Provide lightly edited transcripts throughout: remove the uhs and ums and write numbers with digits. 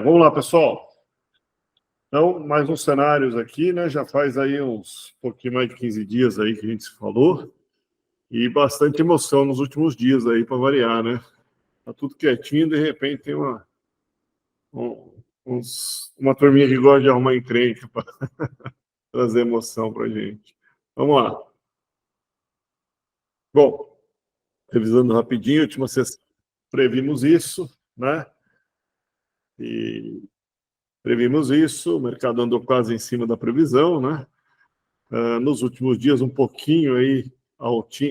Vamos lá, pessoal. Então, mais uns cenários aqui, né? Já faz aí uns pouquinho mais de 15 dias aí que a gente se falou. E bastante emoção nos últimos dias aí, para variar, né? Tá tudo quietinho, de repente tem uma turminha que gosta de arrumar encrenca para trazer emoção para a gente. Vamos lá. Bom, revisando rapidinho, última sessão, previmos isso, né? E previmos isso, o mercado andou quase em cima da previsão, né? Nos últimos dias, um pouquinho aí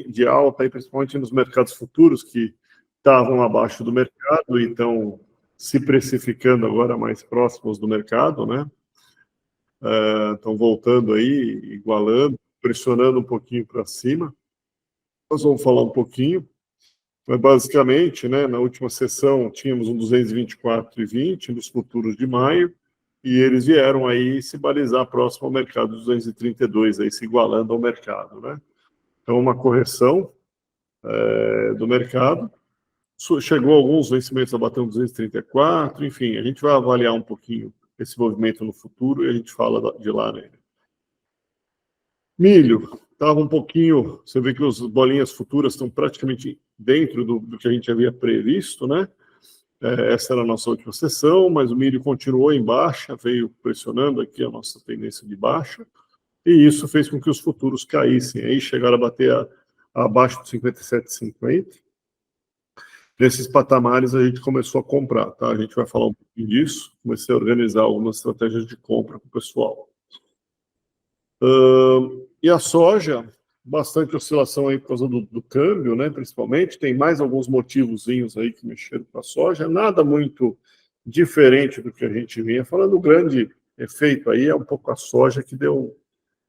de alta, aí, principalmente nos mercados futuros, que estavam abaixo do mercado e estão se precificando agora mais próximos do mercado, né? Estão voltando aí, igualando, pressionando um pouquinho para cima. Nós vamos falar um pouquinho, mas basicamente, né, na última sessão tínhamos um 224,20 nos futuros de maio, e eles vieram aí se balizar próximo ao mercado 232, aí se igualando ao mercado, né? Então, uma correção do mercado. Chegou alguns vencimentos a bater um 234, enfim, a gente vai avaliar um pouquinho esse movimento no futuro e a gente fala de lá nele. Milho, estava um pouquinho, você vê que as bolinhas futuras estão praticamente dentro do que a gente havia previsto, né? Essa era a nossa última sessão, mas o milho continuou em baixa, veio pressionando aqui a nossa tendência de baixa, e isso fez com que os futuros caíssem, aí chegaram a bater abaixo de 57,50. Nesses patamares a gente começou a comprar, tá? A gente vai falar um pouquinho disso, comecei a organizar algumas estratégias de compra com o pessoal. E a soja, bastante oscilação aí por causa do câmbio, né, principalmente, tem mais alguns motivozinhos aí que mexeram com a soja, nada muito diferente do que a gente vinha falando. O grande efeito aí é um pouco a soja que deu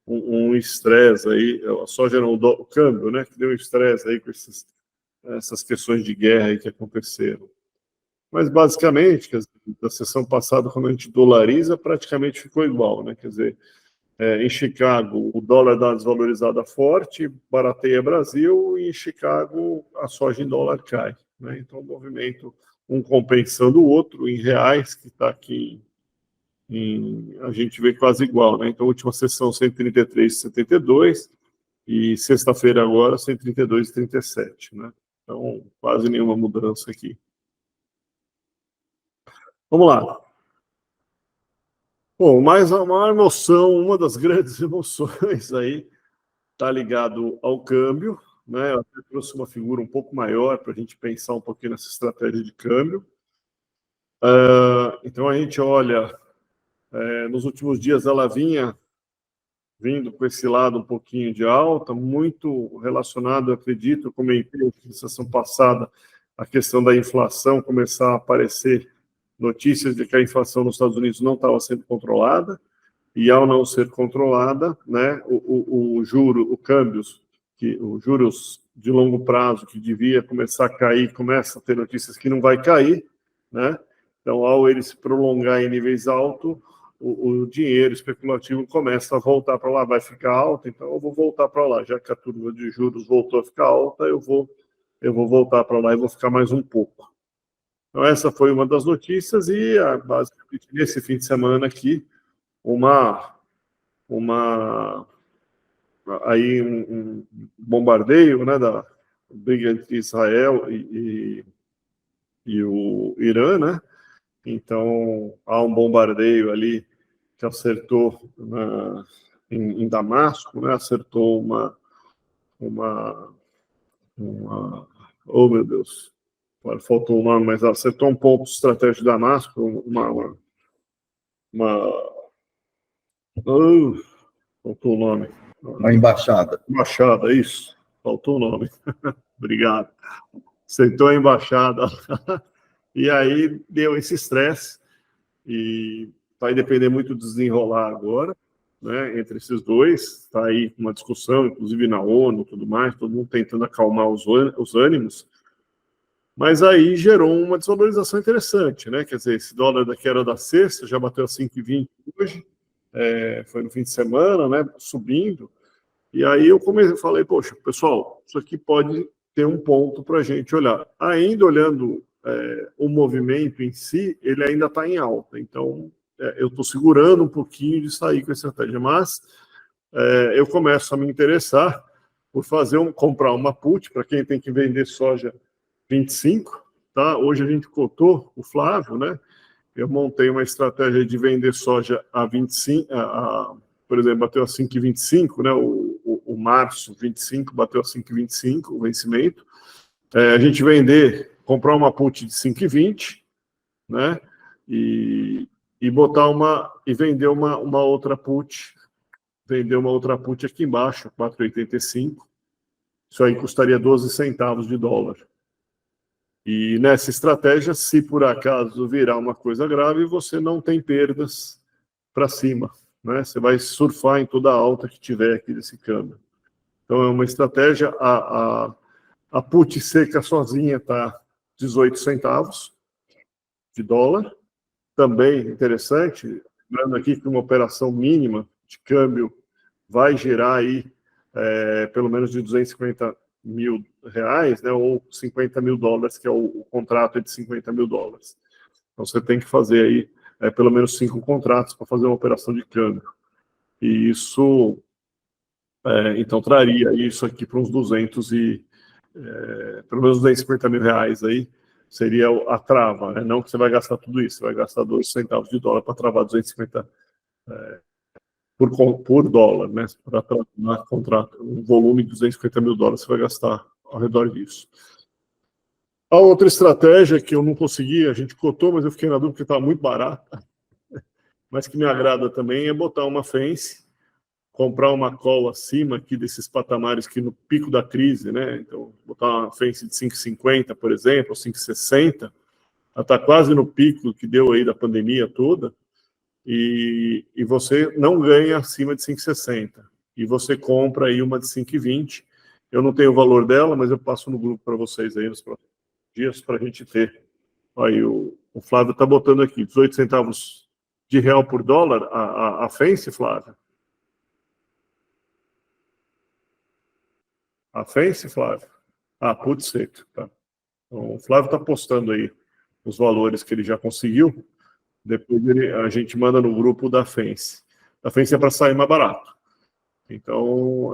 um estresse aí, a soja não, o câmbio, né, que deu um estresse aí com essas questões de guerra aí que aconteceram. Mas basicamente, quer dizer, da sessão passada, quando a gente dolariza, praticamente ficou igual, né, quer dizer, em Chicago, o dólar dá uma desvalorizada forte, barateia Brasil, e em Chicago a soja em dólar cai, né? Então, o movimento, um compensando o outro, em reais, que está aqui, a gente vê quase igual, né? Então, última sessão 133,72, e sexta-feira agora 132,37, né? Então, quase nenhuma mudança aqui. Vamos lá. Bom, mais a maior emoção, uma das grandes emoções aí, está ligado ao câmbio, né? Eu até trouxe uma figura um pouco maior para a gente pensar um pouquinho nessa estratégia de câmbio. Então a gente olha, nos últimos dias ela vinha vindo com esse lado um pouquinho de alta, muito relacionado, acredito, comentei na sessão passada, a questão da inflação começar a aparecer notícias de que a inflação nos Estados Unidos não estava sendo controlada, e ao não ser controlada, né, o juros de longo prazo que devia começar a cair, começa a ter notícias que não vai cair, né? Então, ao ele se prolongar em níveis altos, o dinheiro especulativo começa a voltar para lá, vai ficar alto, então eu vou voltar para lá, já que a curva de juros voltou a ficar alta, eu vou voltar para lá e vou ficar mais um pouco. Então, essa foi uma das notícias, e basicamente nesse fim de semana aqui, aí um bombardeio, né, da briga entre Israel e o Irã, né? Então há um bombardeio ali que acertou em Damasco, né? Acertou oh meu Deus, agora faltou o nome, mas acertou um ponto estratégico de Damasco, faltou o nome. Uma embaixada. Embaixada, isso. Faltou o nome. Obrigado. Sentou a embaixada. E aí deu esse estresse. E vai depender muito do desenrolar agora, né, entre esses dois. Está aí uma discussão, inclusive na ONU e tudo mais, todo mundo tentando acalmar os ânimos. Mas aí gerou uma desvalorização interessante, né? Quer dizer, esse dólar daqui era da sexta, já bateu a 5,20 hoje. Foi no fim de semana, né? Subindo. E aí eu falei, poxa, pessoal, isso aqui pode ter um ponto para a gente olhar. Ainda olhando o movimento em si, ele ainda está em alta. Então, eu estou segurando um pouquinho de sair com a estratégia, mas eu começo a me interessar por comprar uma put, para quem tem que vender soja 25, tá? Hoje a gente cotou, o Flávio, né? Eu montei uma estratégia de vender soja a 25, por exemplo, bateu a 5,25, né? O março 25 bateu a 5,25 o vencimento. A gente comprar uma put de 5,20, né? E vender uma outra put, aqui embaixo, 4,85. Isso aí custaria 12 centavos de dólar. E nessa estratégia, se por acaso virar uma coisa grave, você não tem perdas para cima, né? Você vai surfar em toda a alta que tiver aqui desse câmbio. Então é uma estratégia. A put seca sozinha está 18 centavos de dólar. Também interessante, lembrando aqui que uma operação mínima de câmbio vai gerar aí pelo menos de 250 mil reais, né, ou 50 mil dólares, que é o contrato de 50 mil dólares. Então você tem que fazer aí pelo menos 5 contratos para fazer uma operação de câmbio. E isso, então, traria isso aqui para uns pelo menos 250 mil reais aí, seria a trava, né? Não que você vai gastar tudo isso, você vai gastar 2 centavos de dólar para travar 250 por dólar, né? Para travar contrato, um volume de 250 mil dólares você vai gastar ao redor disso. A outra estratégia que eu não consegui, a gente cotou, mas eu fiquei na dúvida porque estava muito barata, mas que me agrada também, é botar uma fence, comprar uma call acima aqui desses patamares que no pico da crise, né? Então, botar uma fence de 5,50, por exemplo, ou 5,60, ela está quase no pico que deu aí da pandemia toda, e você não ganha acima de 5,60. E você compra aí uma de 5,20. Eu não tenho o valor dela, mas eu passo no grupo para vocês aí nos próximos dias para a gente ter. Aí o Flávio está botando aqui 18 centavos de real por dólar a fence, Flávio. A fence, Flávio? Putz, seco, tá. Então, o Flávio está postando aí os valores que ele já conseguiu. Depois a gente manda no grupo da fence. A fence é para sair mais barato. Então,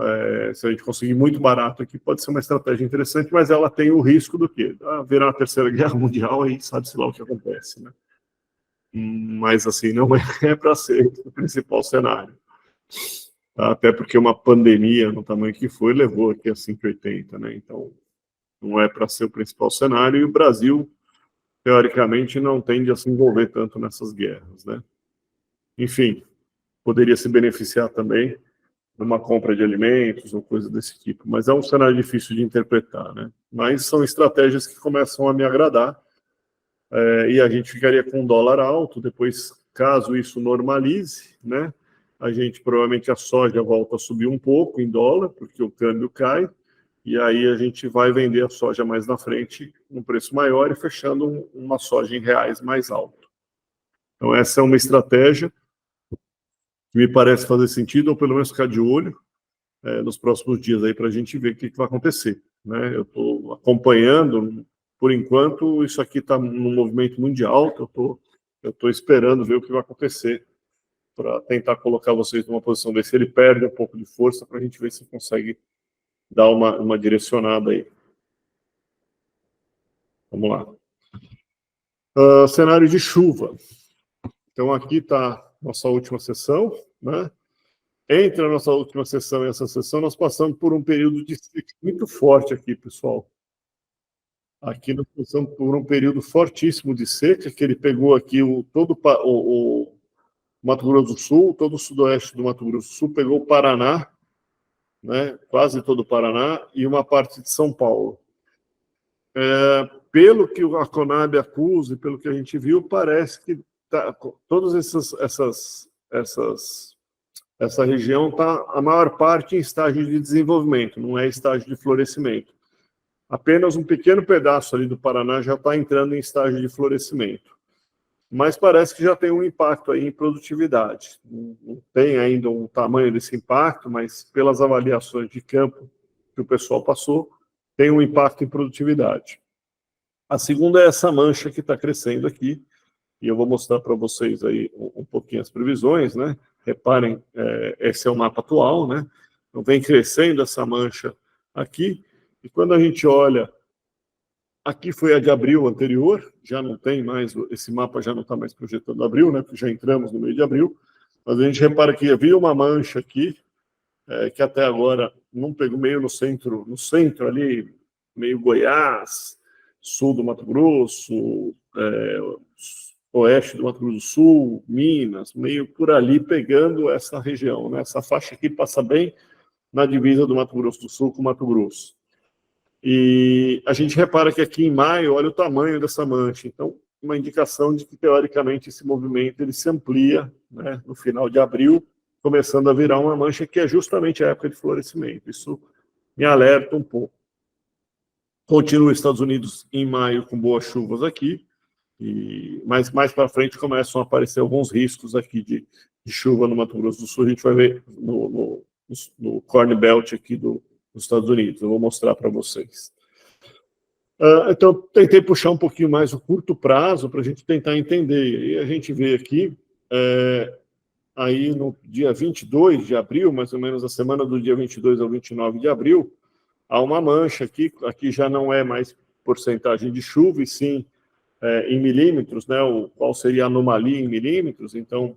se a gente conseguir muito barato aqui, pode ser uma estratégia interessante, mas ela tem o risco do quê? Virar a Terceira Guerra Mundial, aí sabe-se lá o que acontece, né? Mas, assim, não é para ser o principal cenário. Até porque uma pandemia, no tamanho que foi, levou aqui a 5,80, né? Então, não é para ser o principal cenário, e o Brasil, teoricamente, não tende a se envolver tanto nessas guerras, né? Enfim, poderia se beneficiar também de uma compra de alimentos ou coisa desse tipo, mas é um cenário difícil de interpretar, né? Mas são estratégias que começam a me agradar, e a gente ficaria com um dólar alto. Depois, caso isso normalize, né? A gente provavelmente a soja volta a subir um pouco em dólar, porque o câmbio cai, e aí a gente vai vender a soja mais na frente, num preço maior, e fechando uma soja em reais mais alto. Então, essa é uma estratégia que me parece fazer sentido, ou pelo menos ficar de olho nos próximos dias aí para a gente ver o que vai acontecer, né? Eu estou acompanhando, por enquanto, isso aqui está num movimento muito de alta, eu estou esperando ver o que vai acontecer para tentar colocar vocês numa posição, ver se ele perde um pouco de força, para a gente ver se consegue dar uma direcionada aí. Vamos lá. Cenário de chuva. Então, aqui está nossa última sessão, né? Entre a nossa última sessão e essa sessão, nós passamos por um período de seca muito forte aqui, pessoal. Aqui nós passamos por um período fortíssimo de seca, que ele pegou aqui todo o Mato Grosso do Sul, todo o sudoeste do Mato Grosso do Sul, pegou o Paraná, né? Quase todo o Paraná, e uma parte de São Paulo. Pelo que a Conab acusa, e pelo que a gente viu, parece que todas essa região está, a maior parte, em estágio de desenvolvimento, não é estágio de florescimento. Apenas um pequeno pedaço ali do Paraná já está entrando em estágio de florescimento. Mas parece que já tem um impacto aí em produtividade. Não tem ainda um tamanho desse impacto, mas pelas avaliações de campo que o pessoal passou, tem um impacto em produtividade. A segunda é essa mancha que está crescendo aqui, e eu vou mostrar para vocês aí um pouquinho as previsões, né? Reparem, esse é o mapa atual, né? Então vem crescendo essa mancha aqui, e quando a gente olha, aqui foi a de abril anterior, já não tem mais, esse mapa já não está mais projetando abril, né? Porque já entramos no meio de abril, mas a gente repara que havia uma mancha aqui, que até agora não pegou, meio no centro ali, meio Goiás, sul do Mato Grosso, oeste do Mato Grosso do Sul, Minas, meio por ali pegando essa região, né? Essa faixa aqui passa bem na divisa do Mato Grosso do Sul com o Mato Grosso. E a gente repara que aqui em maio, olha o tamanho dessa mancha. Então, uma indicação de que, teoricamente, esse movimento ele se amplia, né, no final de abril, começando a virar uma mancha que é justamente a época de florescimento. Isso me alerta um pouco. Continua os Estados Unidos em maio com boas chuvas aqui, mas mais para frente começam a aparecer alguns riscos aqui de chuva no Mato Grosso do Sul. A gente vai ver no Corn Belt aqui dos Estados Unidos. Eu vou mostrar para vocês. Então, tentei puxar um pouquinho mais o curto prazo para a gente tentar entender. E a gente vê aqui, aí no dia 22 de abril, mais ou menos a semana do dia 22 ao 29 de abril, há uma mancha aqui já não é mais porcentagem de chuva, e sim em milímetros, né? Qual seria a anomalia em milímetros. Então,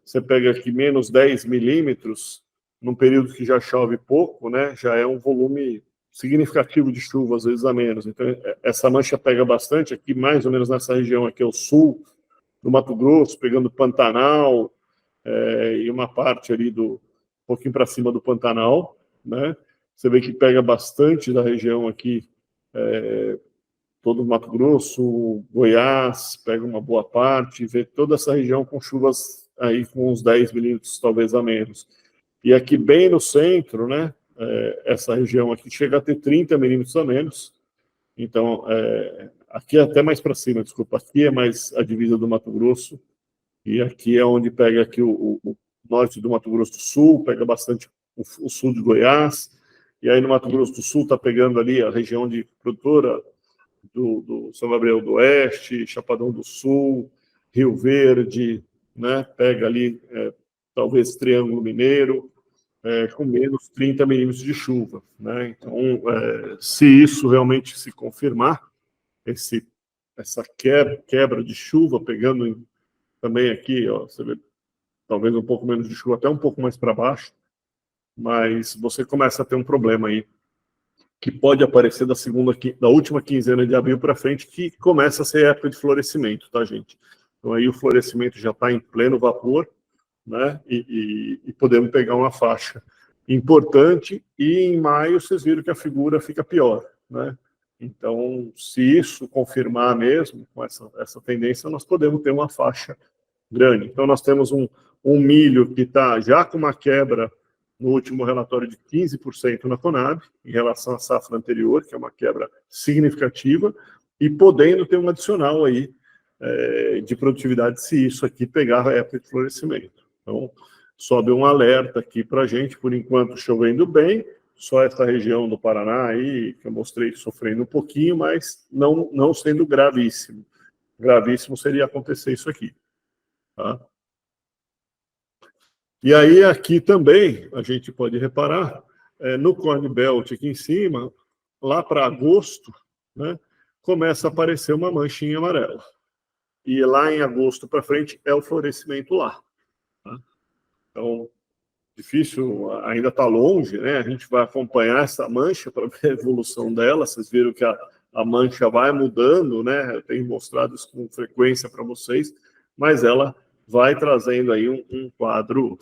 você pega aqui menos 10 milímetros, num período que já chove pouco, né? Já é um volume significativo de chuva, às vezes a menos. Então, essa mancha pega bastante aqui, mais ou menos nessa região aqui, ao sul do Mato Grosso, pegando Pantanal, e uma parte ali um pouquinho para cima do Pantanal, né? Você vê que pega bastante da região aqui, todo o Mato Grosso, Goiás, pega uma boa parte, vê toda essa região com chuvas aí com uns 10 milímetros, talvez a menos. E aqui bem no centro, né, essa região aqui chega a ter 30 milímetros a menos. Então, aqui é até mais para cima, desculpa, aqui é mais a divisa do Mato Grosso, e aqui é onde pega aqui o norte do Mato Grosso do Sul, pega bastante o sul de Goiás, e aí no Mato Grosso do Sul está pegando ali a região de produtora do São Gabriel do Oeste, Chapadão do Sul, Rio Verde, né? Pega ali talvez Triângulo Mineiro, com menos 30 milímetros de chuva, né? Então, se isso realmente se confirmar, essa quebra de chuva, pegando também aqui, ó, você vê talvez um pouco menos de chuva, até um pouco mais para baixo, mas você começa a ter um problema aí, que pode aparecer da última quinzena de abril para frente, que começa a ser época de florescimento, tá, gente? Então aí o florescimento já está em pleno vapor, né? E podemos pegar uma faixa importante, e em maio vocês viram que a figura fica pior, né? Então, se isso confirmar mesmo, com essa tendência, nós podemos ter uma faixa grande. Então, nós temos um milho que está já com uma quebra no último relatório de 15% na Conab, em relação à safra anterior, que é uma quebra significativa, e podendo ter um adicional aí de produtividade se isso aqui pegar a época de florescimento. Então, sobe um alerta aqui para a gente, por enquanto chovendo bem, só essa região do Paraná aí, que eu mostrei, sofrendo um pouquinho, mas não sendo gravíssimo. Gravíssimo seria acontecer isso aqui. Tá? E aí, aqui também, a gente pode reparar, no Corn Belt aqui em cima, lá para agosto, né, começa a aparecer uma manchinha amarela. E lá em agosto para frente é o florescimento lá. Tá? Então, difícil, ainda está longe, né? A gente vai acompanhar essa mancha para ver a evolução dela. Vocês viram que a mancha vai mudando, né? Eu tenho mostrado isso com frequência para vocês, mas ela vai trazendo aí um quadro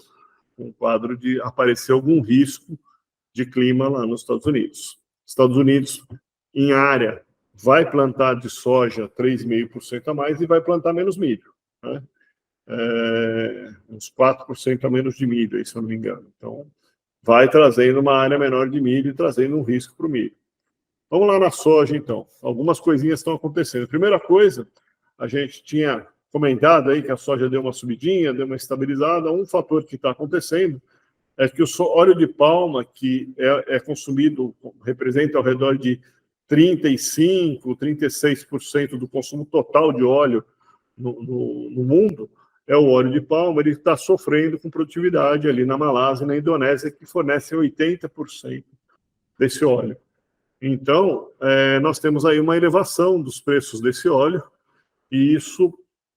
de aparecer algum risco de clima lá nos Estados Unidos. Estados Unidos, em área, vai plantar de soja 3,5% a mais e vai plantar menos milho, né? Uns 4% a menos de milho, aí, se eu não me engano. Então, vai trazendo uma área menor de milho e trazendo um risco para o milho. Vamos lá na soja, então. Algumas coisinhas estão acontecendo. Primeira coisa, a gente tinha comentado aí que a soja deu uma subidinha, deu uma estabilizada. Um fator que está acontecendo é que o óleo de palma, que é consumido, representa ao redor de 35%, 36% do consumo total de óleo no mundo, é o óleo de palma. Ele está sofrendo com produtividade ali na Malásia e na Indonésia, que fornecem 80% desse óleo. Então, nós temos aí uma elevação dos preços desse óleo, e isso,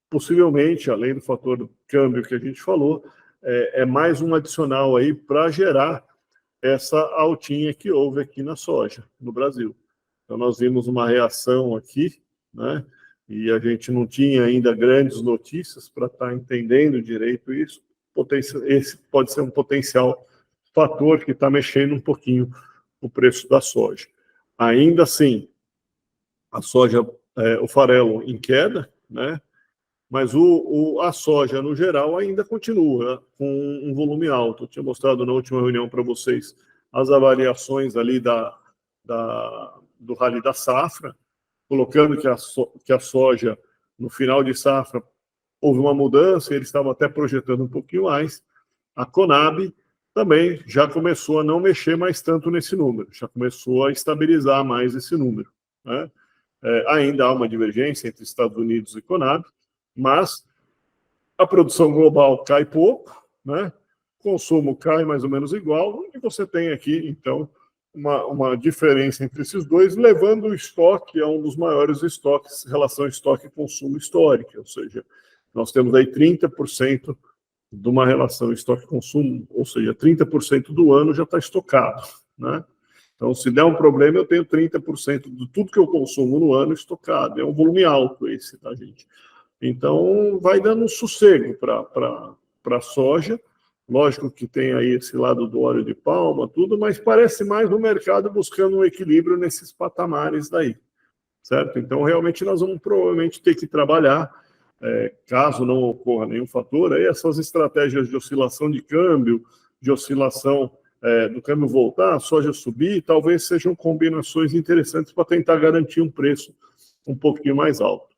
possivelmente, além do fator do câmbio que a gente falou, é mais um adicional aí para gerar essa altinha que houve aqui na soja, no Brasil. Então, nós vimos uma reação aqui, né? E a gente não tinha ainda grandes notícias para estar entendendo direito isso. Esse pode ser um potencial fator que está mexendo um pouquinho o preço da soja. Ainda assim, a soja, o farelo em queda, né? Mas a soja, no geral, ainda continua com um volume alto. Eu tinha mostrado na última reunião para vocês as avaliações ali do Rally da Safra, colocando que a soja, no final de safra, houve uma mudança, eles estavam até projetando um pouquinho mais. A Conab também já começou a não mexer mais tanto nesse número, já começou a estabilizar mais esse número, né? Ainda há uma divergência entre Estados Unidos e Conab, mas a produção global cai pouco, né? O consumo cai mais ou menos igual, e você tem aqui, então, uma diferença entre esses dois, levando o estoque a um dos maiores estoques, relação estoque e consumo histórica, ou seja, nós temos aí 30% de uma relação estoque-consumo, ou seja, 30% do ano já está estocado, né? Então, se der um problema, eu tenho 30% de tudo que eu consumo no ano estocado. É um volume alto esse, tá, gente? Então, vai dando um sossego para a soja. Lógico que tem aí esse lado do óleo de palma, tudo, mas parece mais o mercado buscando um equilíbrio nesses patamares daí, certo? Então, realmente, nós vamos provavelmente ter que trabalhar, caso não ocorra nenhum fator, aí essas estratégias de oscilação de câmbio, de oscilação do câmbio voltar, a soja subir, talvez sejam combinações interessantes para tentar garantir um preço um pouquinho mais alto.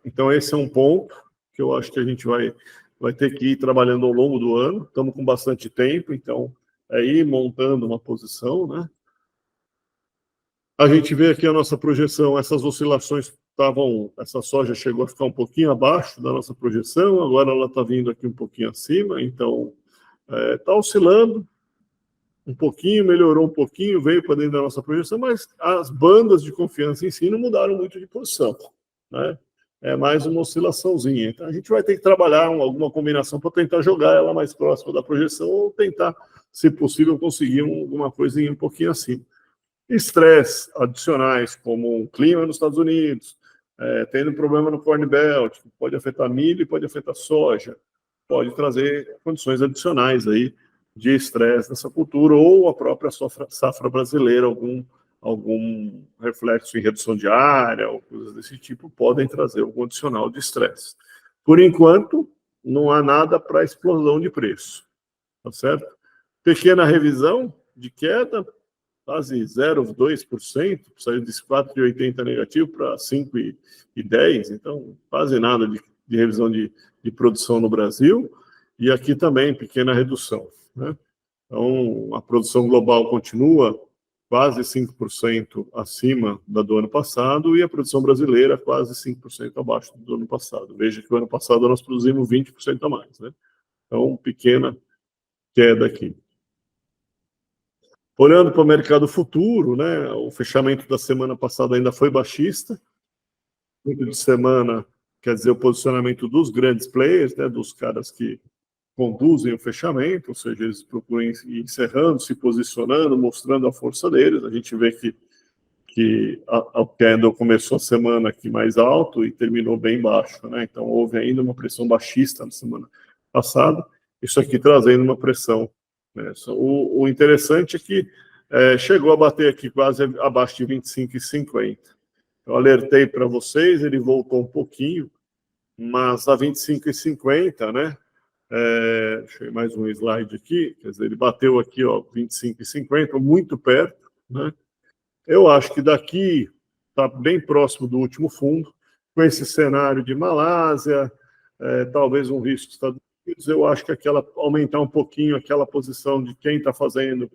Então, esse é um ponto que eu acho que a gente vai ter que ir trabalhando ao longo do ano. Estamos com bastante tempo, então, ir montando uma posição, né? A gente vê aqui a nossa projeção, essas oscilações essa soja chegou a ficar um pouquinho abaixo da nossa projeção, agora ela está vindo aqui um pouquinho acima, então está oscilando um pouquinho, melhorou um pouquinho, veio para dentro da nossa projeção, mas as bandas de confiança em si não mudaram muito de posição, né? É mais uma oscilaçãozinha. Então a gente vai ter que trabalhar alguma combinação para tentar jogar ela mais próxima da projeção ou tentar, se possível, conseguir alguma coisinha um pouquinho acima. Estresse adicionais, como o clima nos Estados Unidos, tendo problema no Corn Belt, que pode afetar milho e pode afetar soja, pode trazer condições adicionais aí de estresse nessa cultura, ou a própria safra brasileira, algum reflexo em redução de área, ou coisas desse tipo, podem trazer algum adicional de estresse. Por enquanto, não há nada para explosão de preço, tá certo? Pequena revisão de queda, quase 0,2%, saiu de 4,80 negativo para 5,10, então quase nada de revisão de produção no Brasil, e aqui também pequena redução, né? Então, a produção global continua quase 5% acima da do ano passado, e a produção brasileira quase 5% abaixo do ano passado. Veja que o ano passado nós produzimos 20% a mais, né? Então, pequena queda aqui. Olhando para o mercado futuro, né, o fechamento da semana passada ainda foi baixista. Muito de semana, quer dizer, o posicionamento dos grandes players, né, dos caras que conduzem o fechamento, ou seja, eles procuram ir encerrando, se posicionando, mostrando a força deles. A gente vê que a candle começou a semana aqui mais alto e terminou bem baixo, né? Então, houve ainda uma pressão baixista na semana passada, isso aqui trazendo uma pressão, né? O interessante é que chegou a bater aqui quase abaixo de 25,50. Eu alertei para vocês, ele voltou um pouquinho, mas a 25,50, né? Deixa eu ver mais um slide aqui, quer dizer, ele bateu aqui, ó, 25,50, muito perto, né? Eu acho que daqui está bem próximo do último fundo, com esse cenário de Malásia, talvez um risco dos Estados Unidos. Eu acho que aumentar um pouquinho aquela posição de quem está fazendo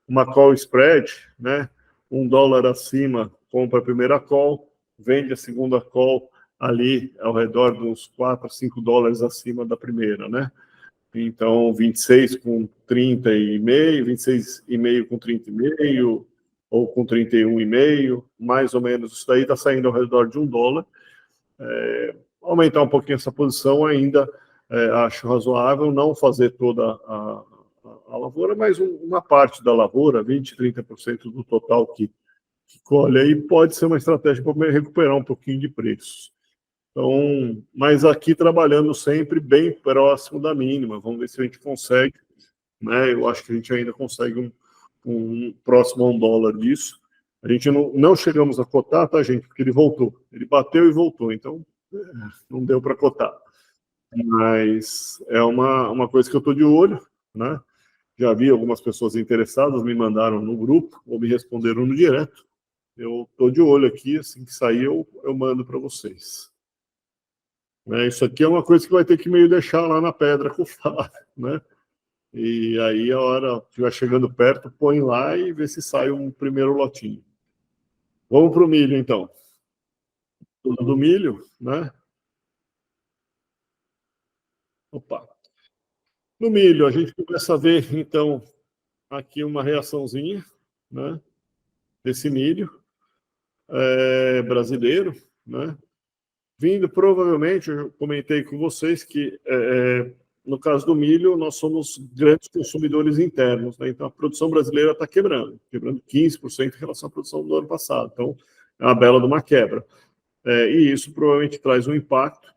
uma call spread, né? $1 acima, compra a primeira call, vende a segunda call ali ao redor de uns $4 a $5 acima da primeira, né? Então, 26 com 30,5, 26,5 com 30,5, ou com 31,5, mais ou menos. Isso daí está saindo ao redor de $1. Aumentar um pouquinho essa posição ainda acho razoável, não fazer toda a lavoura, mas uma parte da lavoura, 20, 30% do total que colhe aí, pode ser uma estratégia para recuperar um pouquinho de preços. Então, mas aqui trabalhando sempre bem próximo da mínima, vamos ver se a gente consegue, né? Eu acho que a gente ainda consegue um próximo a $1 disso. A gente não chegamos a cotar, tá, gente? Porque ele voltou, ele bateu e voltou, então não deu para cotar. Mas é uma coisa que eu estou de olho, né? Já vi algumas pessoas interessadas, me mandaram no grupo ou me responderam no direto. Eu estou de olho aqui, assim que sair eu mando para vocês. Isso aqui é uma coisa que vai ter que meio deixar lá na pedra com o Flávio, né? E aí, a hora que estiver chegando perto, põe lá e vê se sai um primeiro lotinho. Vamos para o milho, então. Tudo do milho, né? Opa. No milho, a gente começa a ver, então, aqui uma reaçãozinha, né? Desse milho brasileiro, né? Vindo, provavelmente, eu comentei com vocês que, no caso do milho, nós somos grandes consumidores internos, né? Então, a produção brasileira está quebrando 15% em relação à produção do ano passado. Então, é uma bela de uma quebra. E isso provavelmente traz um impacto.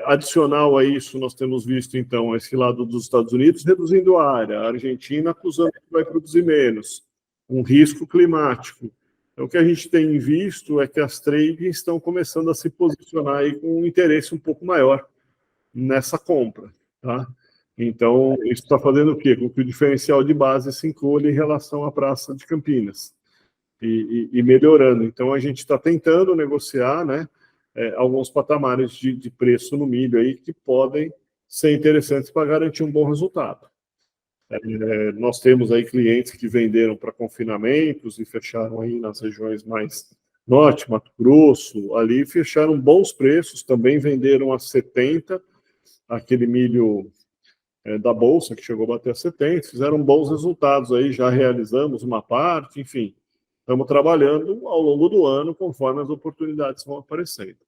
Adicional a isso, nós temos visto, então, esse lado dos Estados Unidos reduzindo a área, a Argentina acusando que vai produzir menos, um risco climático. Então, o que a gente tem visto é que as trades estão começando a se posicionar aí com um interesse um pouco maior nessa compra, tá? Então, isso está fazendo o quê? Com que o diferencial de base se encolha em relação à Praça de Campinas e melhorando. Então, a gente está tentando negociar, né, alguns patamares de preço no milho aí que podem ser interessantes para garantir um bom resultado. Nós temos aí clientes que venderam para confinamentos e fecharam aí nas regiões mais norte, Mato Grosso, ali fecharam bons preços, também venderam a 70, aquele milho da Bolsa que chegou a bater a 70, fizeram bons resultados aí, já realizamos uma parte, enfim, estamos trabalhando ao longo do ano conforme as oportunidades vão aparecendo.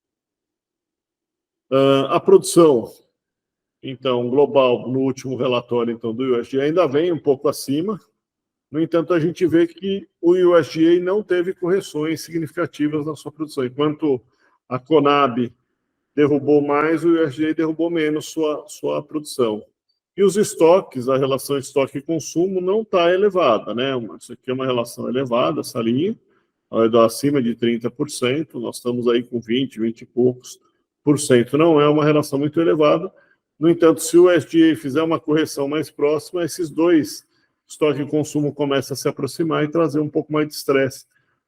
A produção, então, global, no último relatório então, do USDA, ainda vem um pouco acima. No entanto, a gente vê que o USDA não teve correções significativas na sua produção. Enquanto a Conab derrubou mais, o USDA derrubou menos sua produção. E os estoques, a relação estoque e consumo não está elevada, né? Isso aqui é uma relação elevada, essa linha, acima de 30%, nós estamos aí com 20 e poucos por cento. Não é uma relação muito elevada. No entanto, se o USDA fizer uma correção mais próxima, esses dois, estoque e consumo, começam a se aproximar e trazer um pouco mais de estresse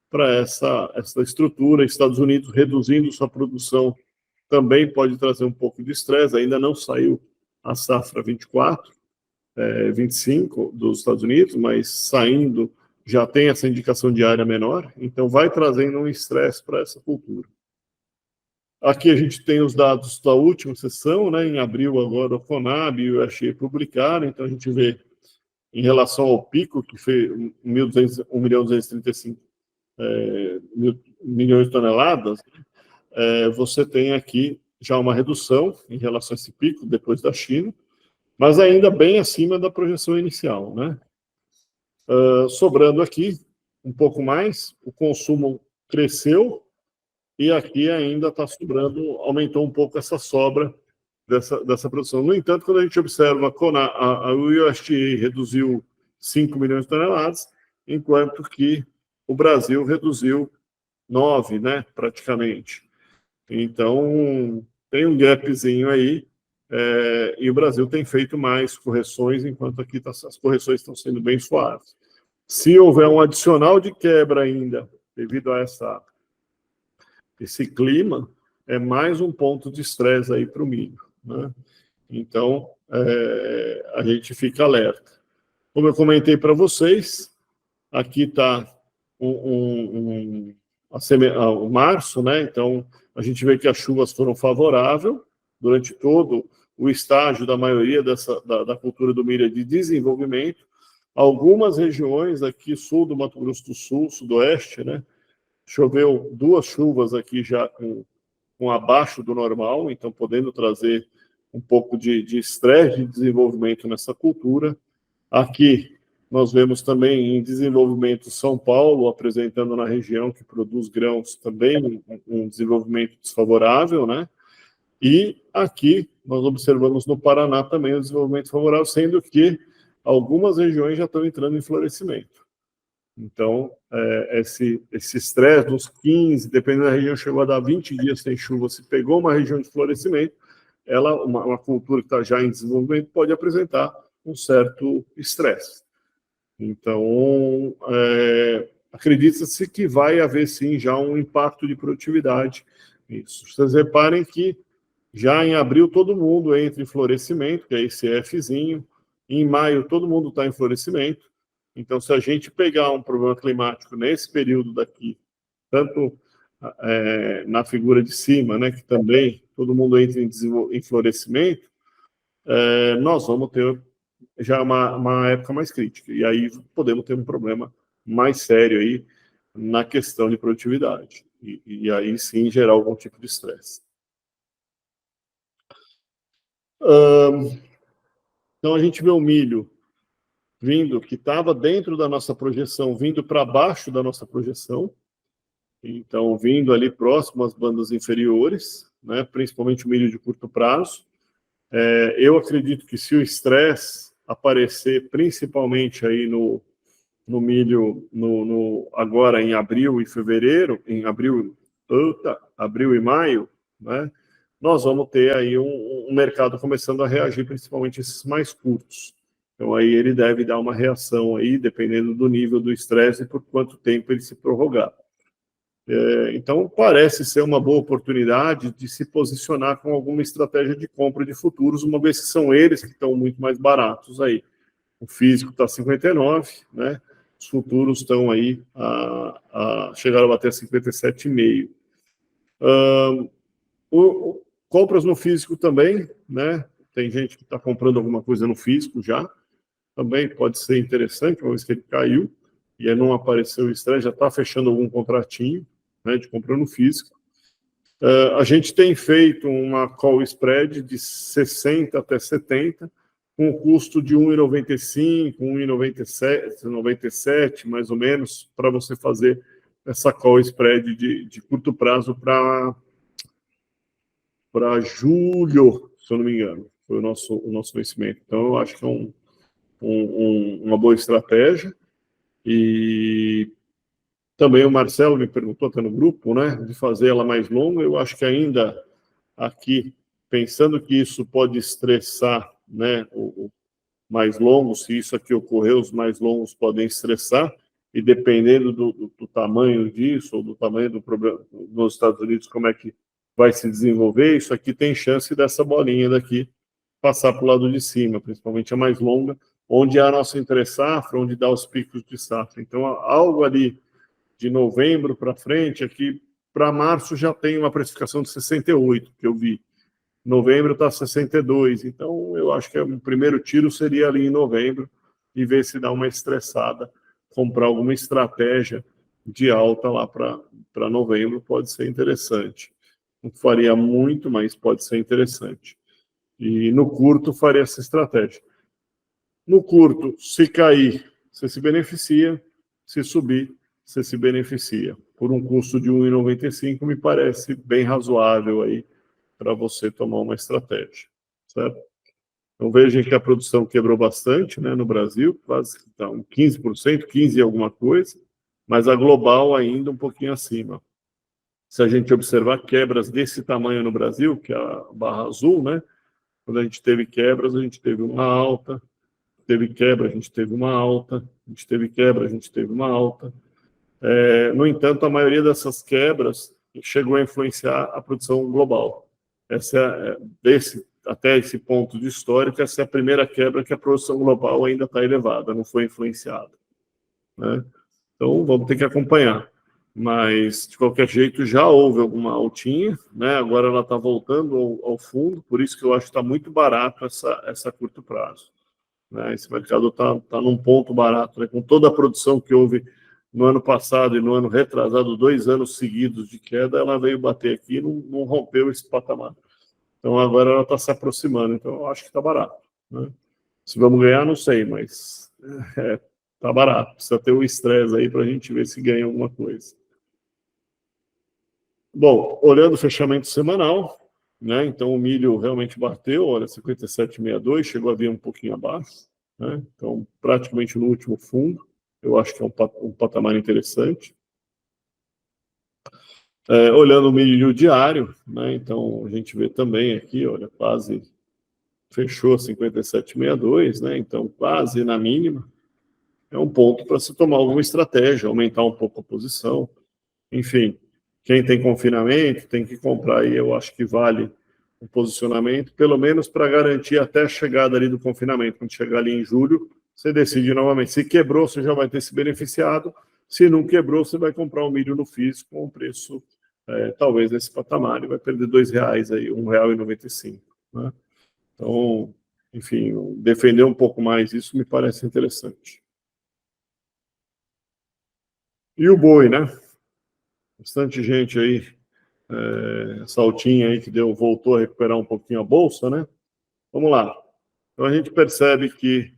para essa estrutura. Estados Unidos reduzindo sua produção também pode trazer um pouco de estresse. Ainda não saiu a safra 24, 25 dos Estados Unidos, mas saindo já tem essa indicação de área menor, então vai trazendo um estresse para essa cultura. Aqui a gente tem os dados da última sessão, né? Em abril agora o Conab e o USDA publicaram, então a gente vê em relação ao pico, que foi 1.235 milhões de toneladas, você tem aqui já uma redução em relação a esse pico, depois da China, mas ainda bem acima da projeção inicial, né? Sobrando aqui um pouco mais, o consumo cresceu e aqui ainda está sobrando, aumentou um pouco essa sobra dessa produção. No entanto, quando a gente observa a USDA reduziu 5 milhões de toneladas, enquanto que o Brasil reduziu 9, né, praticamente. Então, tem um gapzinho aí, e o Brasil tem feito mais correções, enquanto aqui as correções estão sendo bem suaves. Se houver um adicional de quebra ainda, devido a esse clima, é mais um ponto de estresse aí para o milho, né? Então, a gente fica alerta. Como eu comentei para vocês, aqui está o março, né? Então, a gente vê que as chuvas foram favoráveis durante todo o estágio da maioria da cultura do milho de desenvolvimento. Algumas regiões aqui, sul do Mato Grosso do Sul, sudoeste, né? Choveu 2 chuvas aqui já com abaixo do normal, então podendo trazer um pouco de estresse de desenvolvimento nessa cultura. Aqui nós vemos também em desenvolvimento São Paulo, apresentando na região que produz grãos também um desenvolvimento desfavorável, né? E aqui nós observamos no Paraná também o desenvolvimento favorável, sendo que algumas regiões já estão entrando em florescimento. Então, esse estresse dos 15, dependendo da região, chegou a dar 20 dias sem chuva, se pegou uma região de florescimento, ela, uma cultura que está já em desenvolvimento, pode apresentar um certo estresse. Então, acredita-se que vai haver, sim, já um impacto de produtividade nisso. Vocês reparem que já em abril todo mundo entra em florescimento, que é esse Fzinho. Em maio todo mundo está em florescimento. Então, se a gente pegar um problema climático nesse período daqui, tanto na figura de cima, né, que também todo mundo entra em florescimento, nós vamos ter já uma época mais crítica. E aí podemos ter um problema mais sério aí na questão de produtividade. E aí sim gerar algum tipo de estresse. Então a gente vê o milho vindo, que estava dentro da nossa projeção, vindo para baixo da nossa projeção. Então, vindo ali próximo às bandas inferiores, né, principalmente o milho de curto prazo. Eu acredito que se o estresse aparecer principalmente aí no milho agora em abril e fevereiro, em abril e maio, né, nós vamos ter aí um mercado começando a reagir, principalmente esses mais curtos. Então aí ele deve dar uma reação aí, dependendo do nível do estresse e por quanto tempo ele se prorrogar. Então, parece ser uma boa oportunidade de se posicionar com alguma estratégia de compra de futuros, uma vez que são eles que estão muito mais baratos aí. O físico está 59, né? Os futuros estão aí, chegaram a bater 57,5. Compras no físico também, né? Tem gente que está comprando alguma coisa no físico já, também pode ser interessante, uma vez que ele caiu, e aí não apareceu o estresse, já está fechando algum contratinho, né, de compra no físico. A gente tem feito uma call spread de 60 até 70, com o custo de 1,95, 1,97, mais ou menos, para você fazer essa call spread de curto prazo para julho, se eu não me engano. Foi o nosso vencimento. Então, eu acho que é uma boa estratégia. E também o Marcelo me perguntou, até no grupo, né, de fazer ela mais longa. Eu acho que ainda aqui, pensando que isso pode estressar, né, o mais longo, se isso aqui ocorrer, os mais longos podem estressar, e dependendo do tamanho disso, ou do tamanho do problema nos Estados Unidos, como é que vai se desenvolver, isso aqui tem chance dessa bolinha daqui passar para o lado de cima, principalmente a mais longa, onde há a nossa entre-safra, onde dá os picos de safra. Então, algo ali de novembro para frente, aqui para março já tem uma precificação de 68, que eu vi. Novembro está 62, então eu acho que o primeiro tiro seria ali em novembro e ver se dá uma estressada, comprar alguma estratégia de alta lá para novembro, pode ser interessante. Não faria muito, mas pode ser interessante. E no curto faria essa estratégia. No curto, se cair, você se beneficia, se subir, você se beneficia. Por um custo de 1,95, me parece bem razoável aí para você tomar uma estratégia, certo? Então veja que a produção quebrou bastante, né, no Brasil, quase tá, 15%, 15 e alguma coisa, mas a global ainda um pouquinho acima. Se a gente observar quebras desse tamanho no Brasil, que é a barra azul, né, quando a gente teve quebras, a gente teve uma alta, teve quebra, a gente teve uma alta, a gente teve quebra, a gente teve uma alta. No entanto, a maioria dessas quebras chegou a influenciar a produção global. Até esse ponto de histórico, essa é a primeira quebra que a produção global ainda está elevada, não foi influenciada, né? Então, vamos ter que acompanhar. Mas, de qualquer jeito, já houve alguma altinha, né? Agora ela está voltando ao fundo, por isso que eu acho que está muito barato essa curto prazo. Né? Esse mercado está num ponto barato, né? Com toda a produção que houve no ano passado e no ano retrasado, 2 anos seguidos de queda, ela veio bater aqui e não rompeu esse patamar. Então, agora ela está se aproximando, então eu acho que está barato. Né? Se vamos ganhar, não sei, mas está barato. Precisa ter o estresse aí para a gente ver se ganha alguma coisa. Bom, olhando o fechamento semanal, né? Então o milho realmente bateu, olha, 57,62, chegou a vir um pouquinho abaixo, né? Então praticamente no último fundo, eu acho que é um patamar interessante. Olhando o milho diário, né? Então a gente vê também aqui, olha, quase fechou 57,62, né? Então quase na mínima. É um ponto para se tomar alguma estratégia, aumentar um pouco a posição, enfim. Quem tem confinamento tem que comprar, e eu acho que vale o posicionamento, pelo menos para garantir até a chegada ali do confinamento. Quando chegar ali em julho, você decide novamente. Se quebrou, você já vai ter se beneficiado. Se não quebrou, você vai comprar o milho no físico com um preço talvez nesse patamar, e vai perder R$2 aí, R$1,95. Né? Então, enfim, defender um pouco mais isso me parece interessante. E o boi, né? Bastante gente aí, essa altinha aí que voltou a recuperar um pouquinho a bolsa, né? Vamos lá. Então a gente percebe que,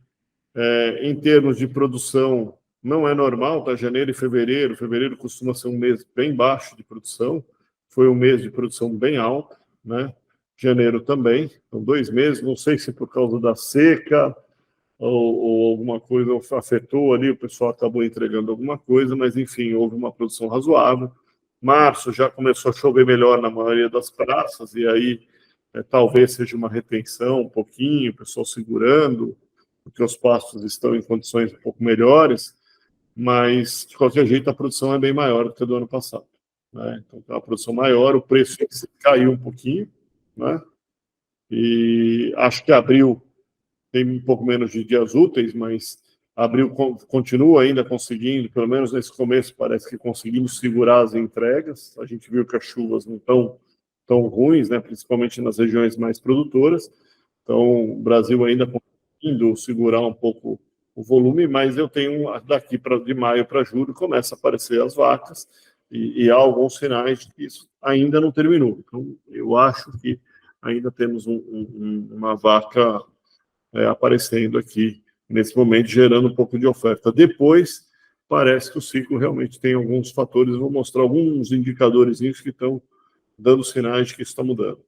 em termos de produção, não é normal, tá? Janeiro e fevereiro. Fevereiro costuma ser um mês bem baixo de produção. Foi um mês de produção bem alta, né? Janeiro também. Então, 2 meses, não sei se por causa da seca ou alguma coisa afetou ali, o pessoal acabou entregando alguma coisa, mas enfim, houve uma produção razoável. Março já começou a chover melhor na maioria das praças, e aí talvez seja uma retenção um pouquinho, o pessoal segurando, porque os pastos estão em condições um pouco melhores, mas de qualquer jeito a produção é bem maior do que a do ano passado. Né? Então, a produção maior, o preço caiu um pouquinho, né? E acho que abril tem um pouco menos de dias úteis, mas abril continua ainda conseguindo, pelo menos nesse começo, parece que conseguimos segurar as entregas. A gente viu que as chuvas não estão tão ruins, né, principalmente nas regiões mais produtoras. Então, o Brasil ainda conseguindo segurar um pouco o volume, mas eu tenho daqui de maio para julho começa a aparecer as vacas e há alguns sinais de que isso ainda não terminou. Então, eu acho que ainda temos uma vaca aparecendo aqui nesse momento, gerando um pouco de oferta. Depois, parece que o ciclo realmente tem alguns fatores, vou mostrar alguns indicadores que estão dando sinais de que isso está mudando.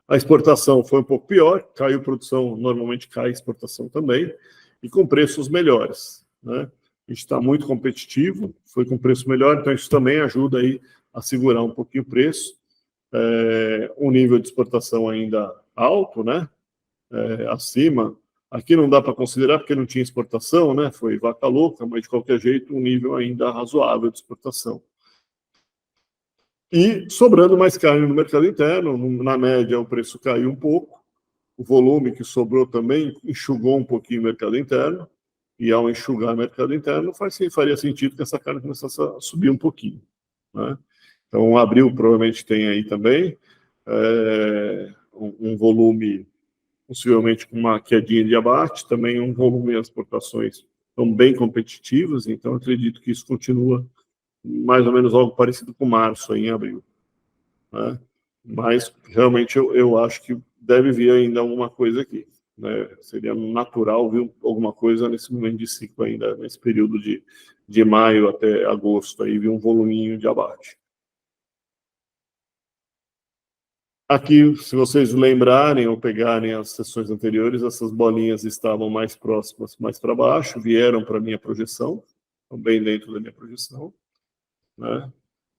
A exportação foi um pouco pior, caiu produção, normalmente cai a exportação também, e com preços melhores. Né? A gente está muito competitivo, foi com preço melhor, então isso também ajuda aí a segurar um pouquinho o preço. Um nível de exportação ainda alto, né? Acima. Aqui não dá para considerar porque não tinha exportação, né? Foi vaca louca, mas de qualquer jeito um nível ainda razoável de exportação. E sobrando mais carne no mercado interno, na média o preço caiu um pouco, o volume que sobrou também enxugou um pouquinho o mercado interno, e ao enxugar o mercado interno faria sentido que essa carne começasse a subir um pouquinho. Né? Então, abril provavelmente tem aí também um volume possivelmente com uma quedinha de abate, também um volume de exportações estão bem competitivas, então acredito que isso continua mais ou menos algo parecido com março, em abril. Né? Mas, realmente, eu acho que deve vir ainda alguma coisa aqui. Né? Seria natural vir alguma coisa nesse momento de ciclo ainda, nesse período de maio até agosto, aí vir um voluminho de abate. Aqui, se vocês lembrarem ou pegarem as sessões anteriores, essas bolinhas estavam mais próximas, mais para baixo, vieram para a minha projeção, estão bem dentro da minha projeção. Né?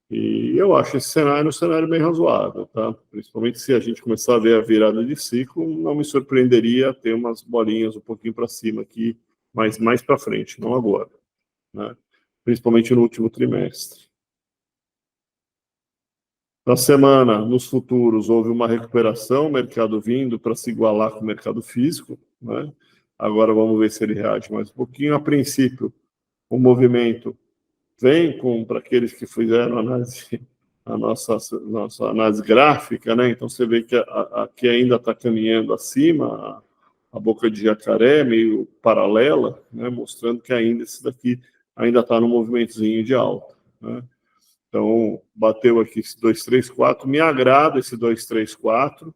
E eu acho esse cenário um cenário bem razoável, tá? Principalmente se a gente começar a ver a virada de ciclo, não me surpreenderia ter umas bolinhas um pouquinho para cima aqui, mas mais para frente, não agora. Né? Principalmente no último trimestre. Na semana, nos futuros, houve uma recuperação, o mercado vindo para se igualar com o mercado físico. Né? Agora vamos ver se ele reage mais um pouquinho. A princípio, o movimento vem para aqueles que fizeram a nossa análise gráfica, né? Então você vê que aqui ainda está caminhando acima, a boca de jacaré meio paralela, né? Mostrando que ainda esse daqui ainda está no movimentozinho de alta, né? Então bateu aqui esse 234, me agrada esse 234,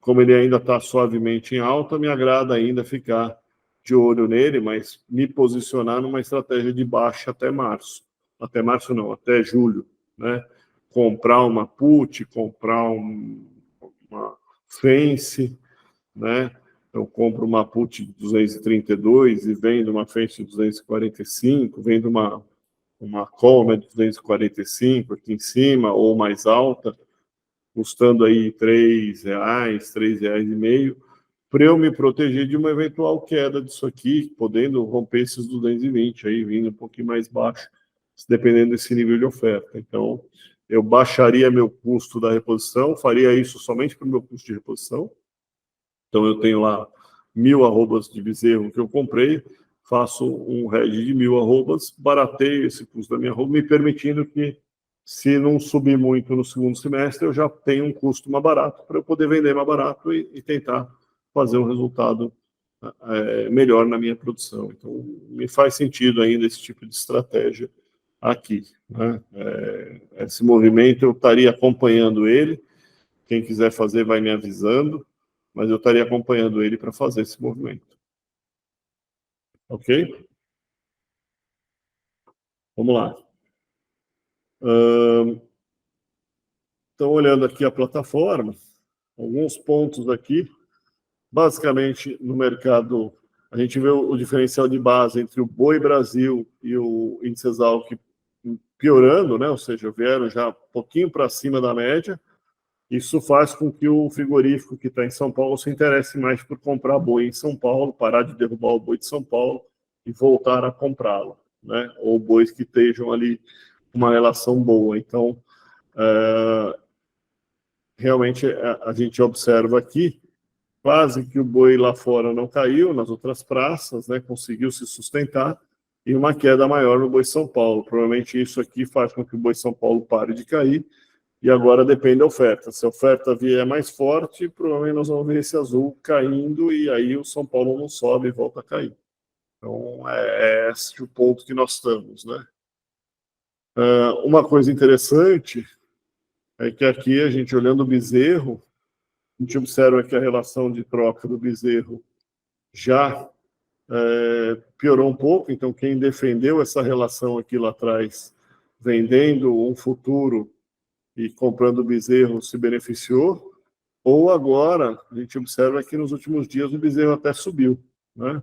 como ele ainda está suavemente em alta, me agrada ainda ficar de olho nele, mas me posicionar numa estratégia de baixa até março. Até março não, até julho, né? Comprar uma put, comprar uma fence, né? Eu compro uma put de 232 e vendo uma fence de 245, vendo uma call de 245 aqui em cima ou mais alta, custando aí R$3, R$3,5, para eu me proteger de uma eventual queda disso aqui, podendo romper esses 220 aí, vindo um pouquinho mais baixo, dependendo desse nível de oferta. Então, eu baixaria meu custo da reposição, faria isso somente para o meu custo de reposição. Então, eu tenho lá 1.000 arrobas de bezerro que eu comprei, faço um hedge de 1.000 arrobas, barateio esse custo da minha arroba, me permitindo que, se não subir muito no segundo semestre, eu já tenho um custo mais barato para eu poder vender mais barato e tentar fazer um resultado melhor na minha produção. Então, me faz sentido ainda esse tipo de estratégia aqui, né? Esse movimento eu estaria acompanhando ele. Quem quiser fazer vai me avisando, mas eu estaria acompanhando ele para fazer esse movimento. Ok? Vamos lá. Então, olhando aqui a plataforma, alguns pontos aqui. Basicamente, no mercado, a gente vê o diferencial de base entre o Boi Brasil e o índice Exalc piorando, né? Ou seja, vieram já um pouquinho para cima da média. Isso faz com que o frigorífico que está em São Paulo se interesse mais por comprar boi em São Paulo, parar de derrubar o boi de São Paulo e voltar a comprá-lo, né? Ou bois que estejam ali uma relação boa. Então, realmente, a gente observa aqui quase que o boi lá fora não caiu, nas outras praças, né? Conseguiu se sustentar, e uma queda maior no boi São Paulo. Provavelmente isso aqui faz com que o boi São Paulo pare de cair, e agora depende da oferta. Se a oferta vier mais forte, provavelmente nós vamos ver esse azul caindo, e aí o São Paulo não sobe e volta a cair. Então, é esse o ponto que nós estamos, né? Uma coisa interessante é que aqui, a gente olhando o bezerro, a gente observa que a relação de troca do bezerro já piorou um pouco. Então, quem defendeu essa relação aqui lá atrás, vendendo um futuro e comprando bezerro, se beneficiou. Ou agora, a gente observa que nos últimos dias o bezerro até subiu, né?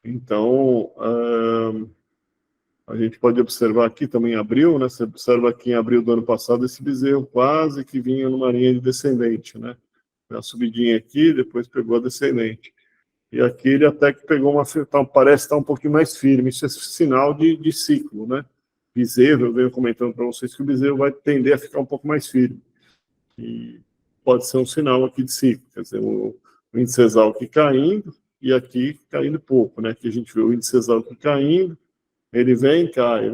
Então, a gente pode observar aqui também em abril, né? Você observa aqui em abril do ano passado, esse bezerro quase que vinha numa linha de descendente, né? A subidinha aqui, depois pegou a descendente. E aqui ele até que pegou parece estar um pouquinho mais firme. Isso é sinal de ciclo, né? Bezerro, eu venho comentando para vocês que o bezerro vai tender a ficar um pouco mais firme. E pode ser um sinal aqui de ciclo. Quer dizer, o índice Exalc caindo e aqui caindo pouco, né? Aqui a gente vê o índice Exalc caindo, ele vem cai.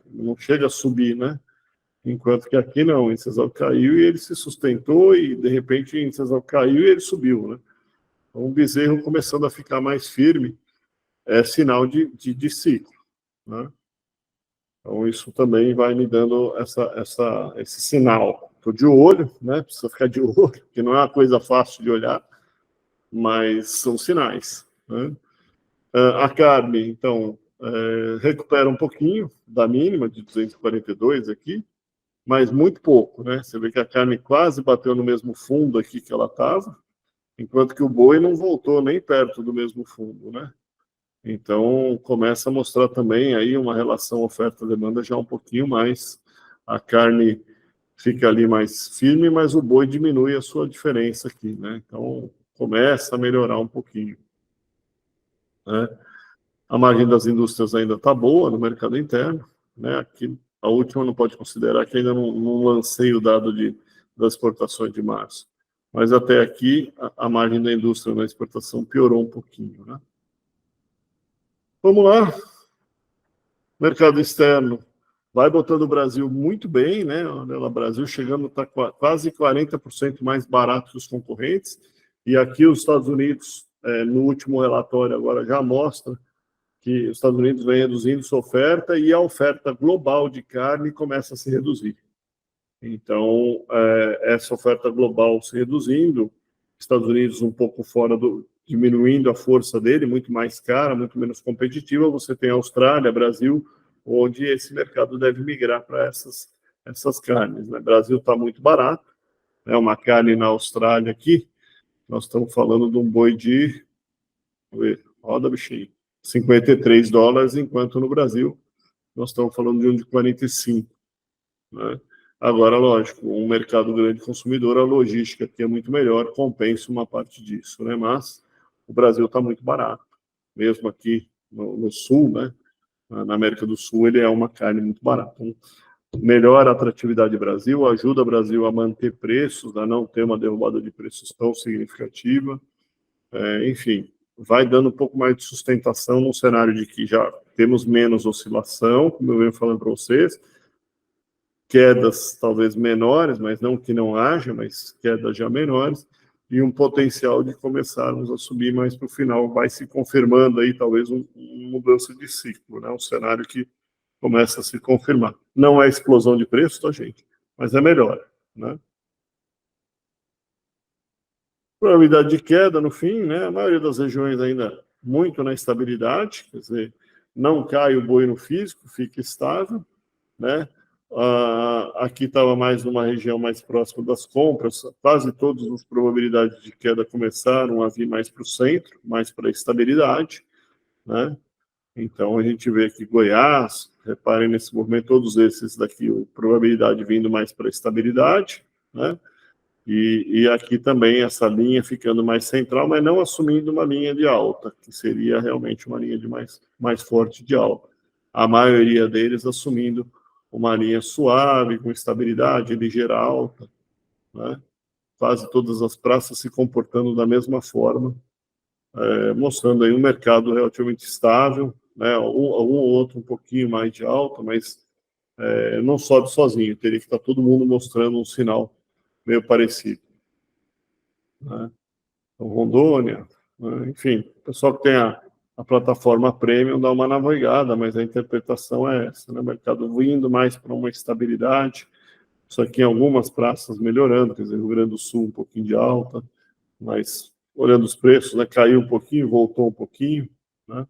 Não chega a subir, né? Enquanto que aqui não, o índice Exalc caiu e ele se sustentou, e de repente o índice Exalc caiu e ele subiu, né? Então, o bezerro começando a ficar mais firme é sinal de ciclo, né? Então, isso também vai me dando esse sinal. Estou de olho, né? Precisa ficar de olho, porque não é uma coisa fácil de olhar, mas são sinais, né? A carne, então, recupera um pouquinho da mínima de 242 aqui, mas muito pouco, né? Você vê que a carne quase bateu no mesmo fundo aqui que ela estava, enquanto que o boi não voltou nem perto do mesmo fundo, né? Então, começa a mostrar também aí uma relação oferta-demanda já um pouquinho mais. A carne fica ali mais firme, mas o boi diminui a sua diferença aqui, né? Então, começa a melhorar um pouquinho, né? A margem das indústrias ainda está boa no mercado interno, né? Aqui, a última não pode considerar, que ainda não lancei o dado das exportações de março. Mas até aqui, a margem da indústria na exportação piorou um pouquinho, né? Vamos lá. Mercado externo vai botando o Brasil muito bem, né? O Brasil chegando está quase 40% mais barato que os concorrentes. E aqui os Estados Unidos, no último relatório agora já mostra que os Estados Unidos vem reduzindo sua oferta e a oferta global de carne começa a se reduzir. Então, essa oferta global se reduzindo, Estados Unidos um pouco fora diminuindo a força dele, muito mais cara, muito menos competitiva, você tem a Austrália, Brasil, onde esse mercado deve migrar para essas carnes. Né? O Brasil está muito barato, né? Uma carne na Austrália aqui, nós estamos falando de um boi de, roda bichinho, $53, enquanto no Brasil nós estamos falando de um de 45, né? Agora, lógico, um mercado grande consumidor, a logística aqui é muito melhor, compensa uma parte disso, né? Mas o Brasil está muito barato, mesmo aqui no sul, né? Na América do Sul, ele é uma carne muito barata. Então, melhora a atratividade do Brasil, ajuda o Brasil a manter preços, a não ter uma derrubada de preços tão significativa. Enfim, vai dando um pouco mais de sustentação num cenário de que já temos menos oscilação, como eu venho falando para vocês, quedas talvez menores, mas não que não haja, mas quedas já menores, e um potencial de começarmos a subir mais para o final. Vai se confirmando aí talvez uma mudança de ciclo, né? Um cenário que começa a se confirmar. Não é explosão de preço, tá, gente? Mas é melhor, né? Probabilidade de queda no fim, né? A maioria das regiões ainda muito na estabilidade, quer dizer, não cai o boi no físico, fica estável, né? Aqui estava mais numa região mais próxima das compras, quase todas as probabilidades de queda começaram a vir mais para o centro, mais para a estabilidade, né? Então a gente vê que Goiás, reparem nesse movimento, todos esses daqui, a probabilidade vindo mais para a estabilidade, né? E aqui também essa linha ficando mais central, mas não assumindo uma linha de alta, que seria realmente uma linha de mais forte de alta. A maioria deles assumindo uma linha suave, com estabilidade, ligeira alta, né? Quase todas as praças se comportando da mesma forma, mostrando aí um mercado relativamente estável, né? Um ou outro um pouquinho mais de alta, mas não sobe sozinho, teria que estar todo mundo mostrando um sinal meio parecido, né? Então, Rondônia, né? Enfim, o pessoal que tem a plataforma Premium dá uma navegada, mas a interpretação é essa, né? O mercado vindo mais para uma estabilidade, isso aqui em algumas praças melhorando, quer dizer, Rio Grande do Sul um pouquinho de alta, mas olhando os preços, né, caiu um pouquinho, voltou um pouquinho, né?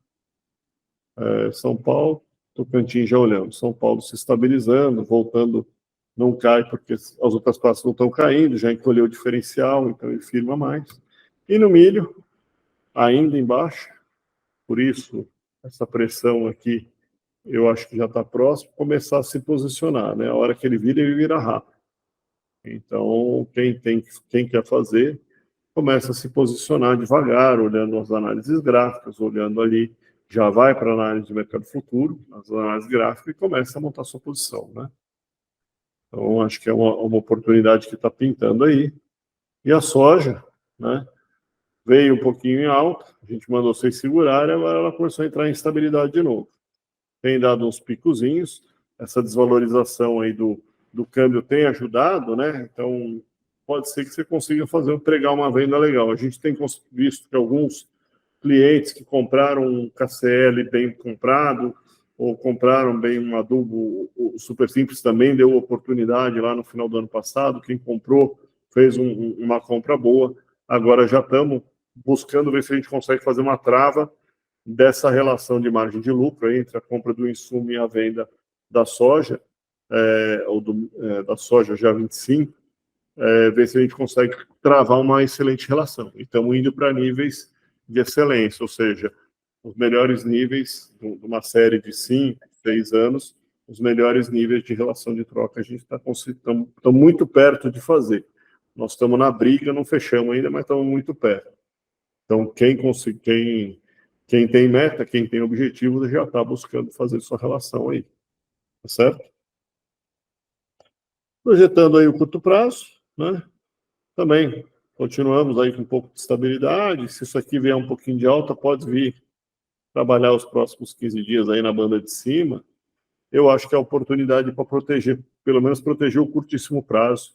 São Paulo, Tocantins já olhando, São Paulo se estabilizando, voltando, não cai porque as outras praças não estão caindo, já encolheu o diferencial, então ele firma mais. E no milho, ainda embaixo, por isso essa pressão aqui, eu acho que já está próximo, começar a se posicionar, né? A hora que ele vira rápido. Então, quem quer fazer, começa a se posicionar devagar, olhando as análises gráficas, olhando ali, já vai para a análise de mercado futuro, as análises gráficas, e começa a montar sua posição, né? Então, acho que é uma oportunidade que está pintando aí. E a soja, né? Veio um pouquinho em alta, a gente mandou vocês segurarem, agora ela começou a entrar em estabilidade de novo. Tem dado uns picozinhos, essa desvalorização aí do câmbio tem ajudado, né? Então, pode ser que você consiga pregar uma venda legal. A gente tem visto que alguns clientes que compraram um KCL bem comprado, ou compraram bem um adubo, o Super Simples também deu oportunidade lá no final do ano passado, quem comprou fez uma compra boa, agora já estamos buscando ver se a gente consegue fazer uma trava dessa relação de margem de lucro entre a compra do insumo e a venda da soja, da soja já 25, ver se a gente consegue travar uma excelente relação. E estamos indo para níveis de excelência, ou seja, os melhores níveis de uma série de 5, 6 anos, os melhores níveis de relação de troca a gente está muito perto de fazer. Nós estamos na briga, não fechamos ainda, mas estamos muito perto. Então, quem tem meta, quem tem objetivo, já está buscando fazer sua relação aí, tá certo? Projetando aí o curto prazo, né? Também continuamos aí com um pouco de estabilidade. Se isso aqui vier um pouquinho de alta, pode vir trabalhar os próximos 15 dias aí na banda de cima, eu acho que é a oportunidade para proteger, pelo menos proteger o curtíssimo prazo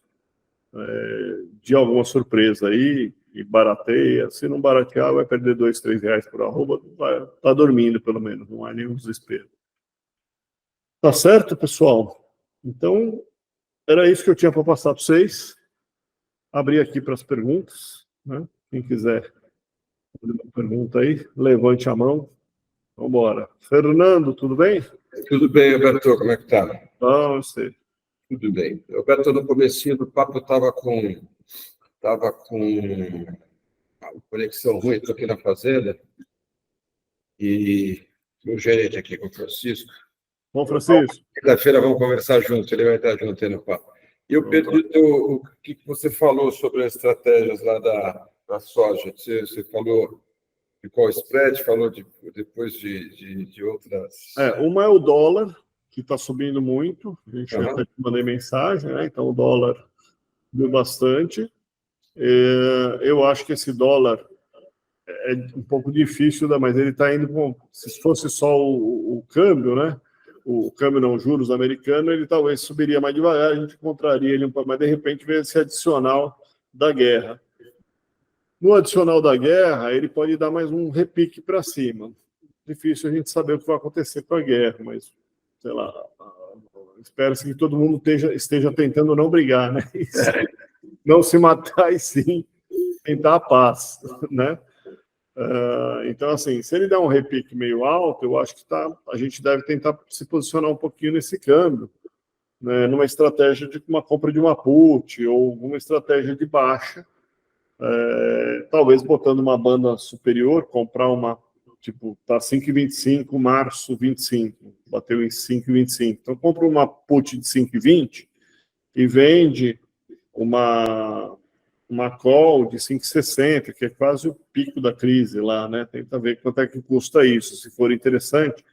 de alguma surpresa aí, e barateia. Se não baratear, vai perder R$ 2, R$ 3 por arroba, tá dormindo pelo menos, não há nenhum desespero. Tá certo, pessoal? Então, era isso que eu tinha para passar para vocês. Abrir aqui para as perguntas, né? Quem quiser fazer uma pergunta aí, levante a mão. Vamos embora. Fernando, tudo bem? Tudo bem, Alberto, como é que está? Não, eu sei. Tudo bem. Alberto, no comecinho do papo, estava com a conexão ruim, estou aqui na fazenda, e o gerente aqui, com o Francisco. Bom, Francisco. Quinta-feira vamos conversar juntos, ele vai estar junto aí no papo. E eu perdi o que você falou sobre as estratégias lá da soja. Você falou de qual spread, falou depois de outras... Uma é o dólar, que está subindo muito. A gente até mandei mensagem, né? Então o dólar subiu bastante. Eu acho que esse dólar é um pouco difícil, mas ele está indo com... Se fosse só o câmbio, né? O câmbio não, juros americano, ele talvez subiria mais devagar, a gente encontraria ele um pouco, mas de repente vem esse adicional da guerra. No adicional da guerra, ele pode dar mais um repique para cima. Difícil a gente saber o que vai acontecer com a guerra, mas, sei lá, espera-se que todo mundo esteja tentando não brigar, né? Não se matar e sim tentar a paz, né? Então, assim, se ele der um repique meio alto, eu acho que a gente deve tentar se posicionar um pouquinho nesse câmbio, né, numa estratégia de uma compra de uma put ou uma estratégia de baixa, talvez botando uma banda superior, comprar uma, tipo, tá 5,25, março 25, bateu em 5,25. Então, compra uma put de 5,20 e vende uma call de 5,60, que é quase o pico da crise lá, né? Tenta ver quanto é que custa isso, se for interessante.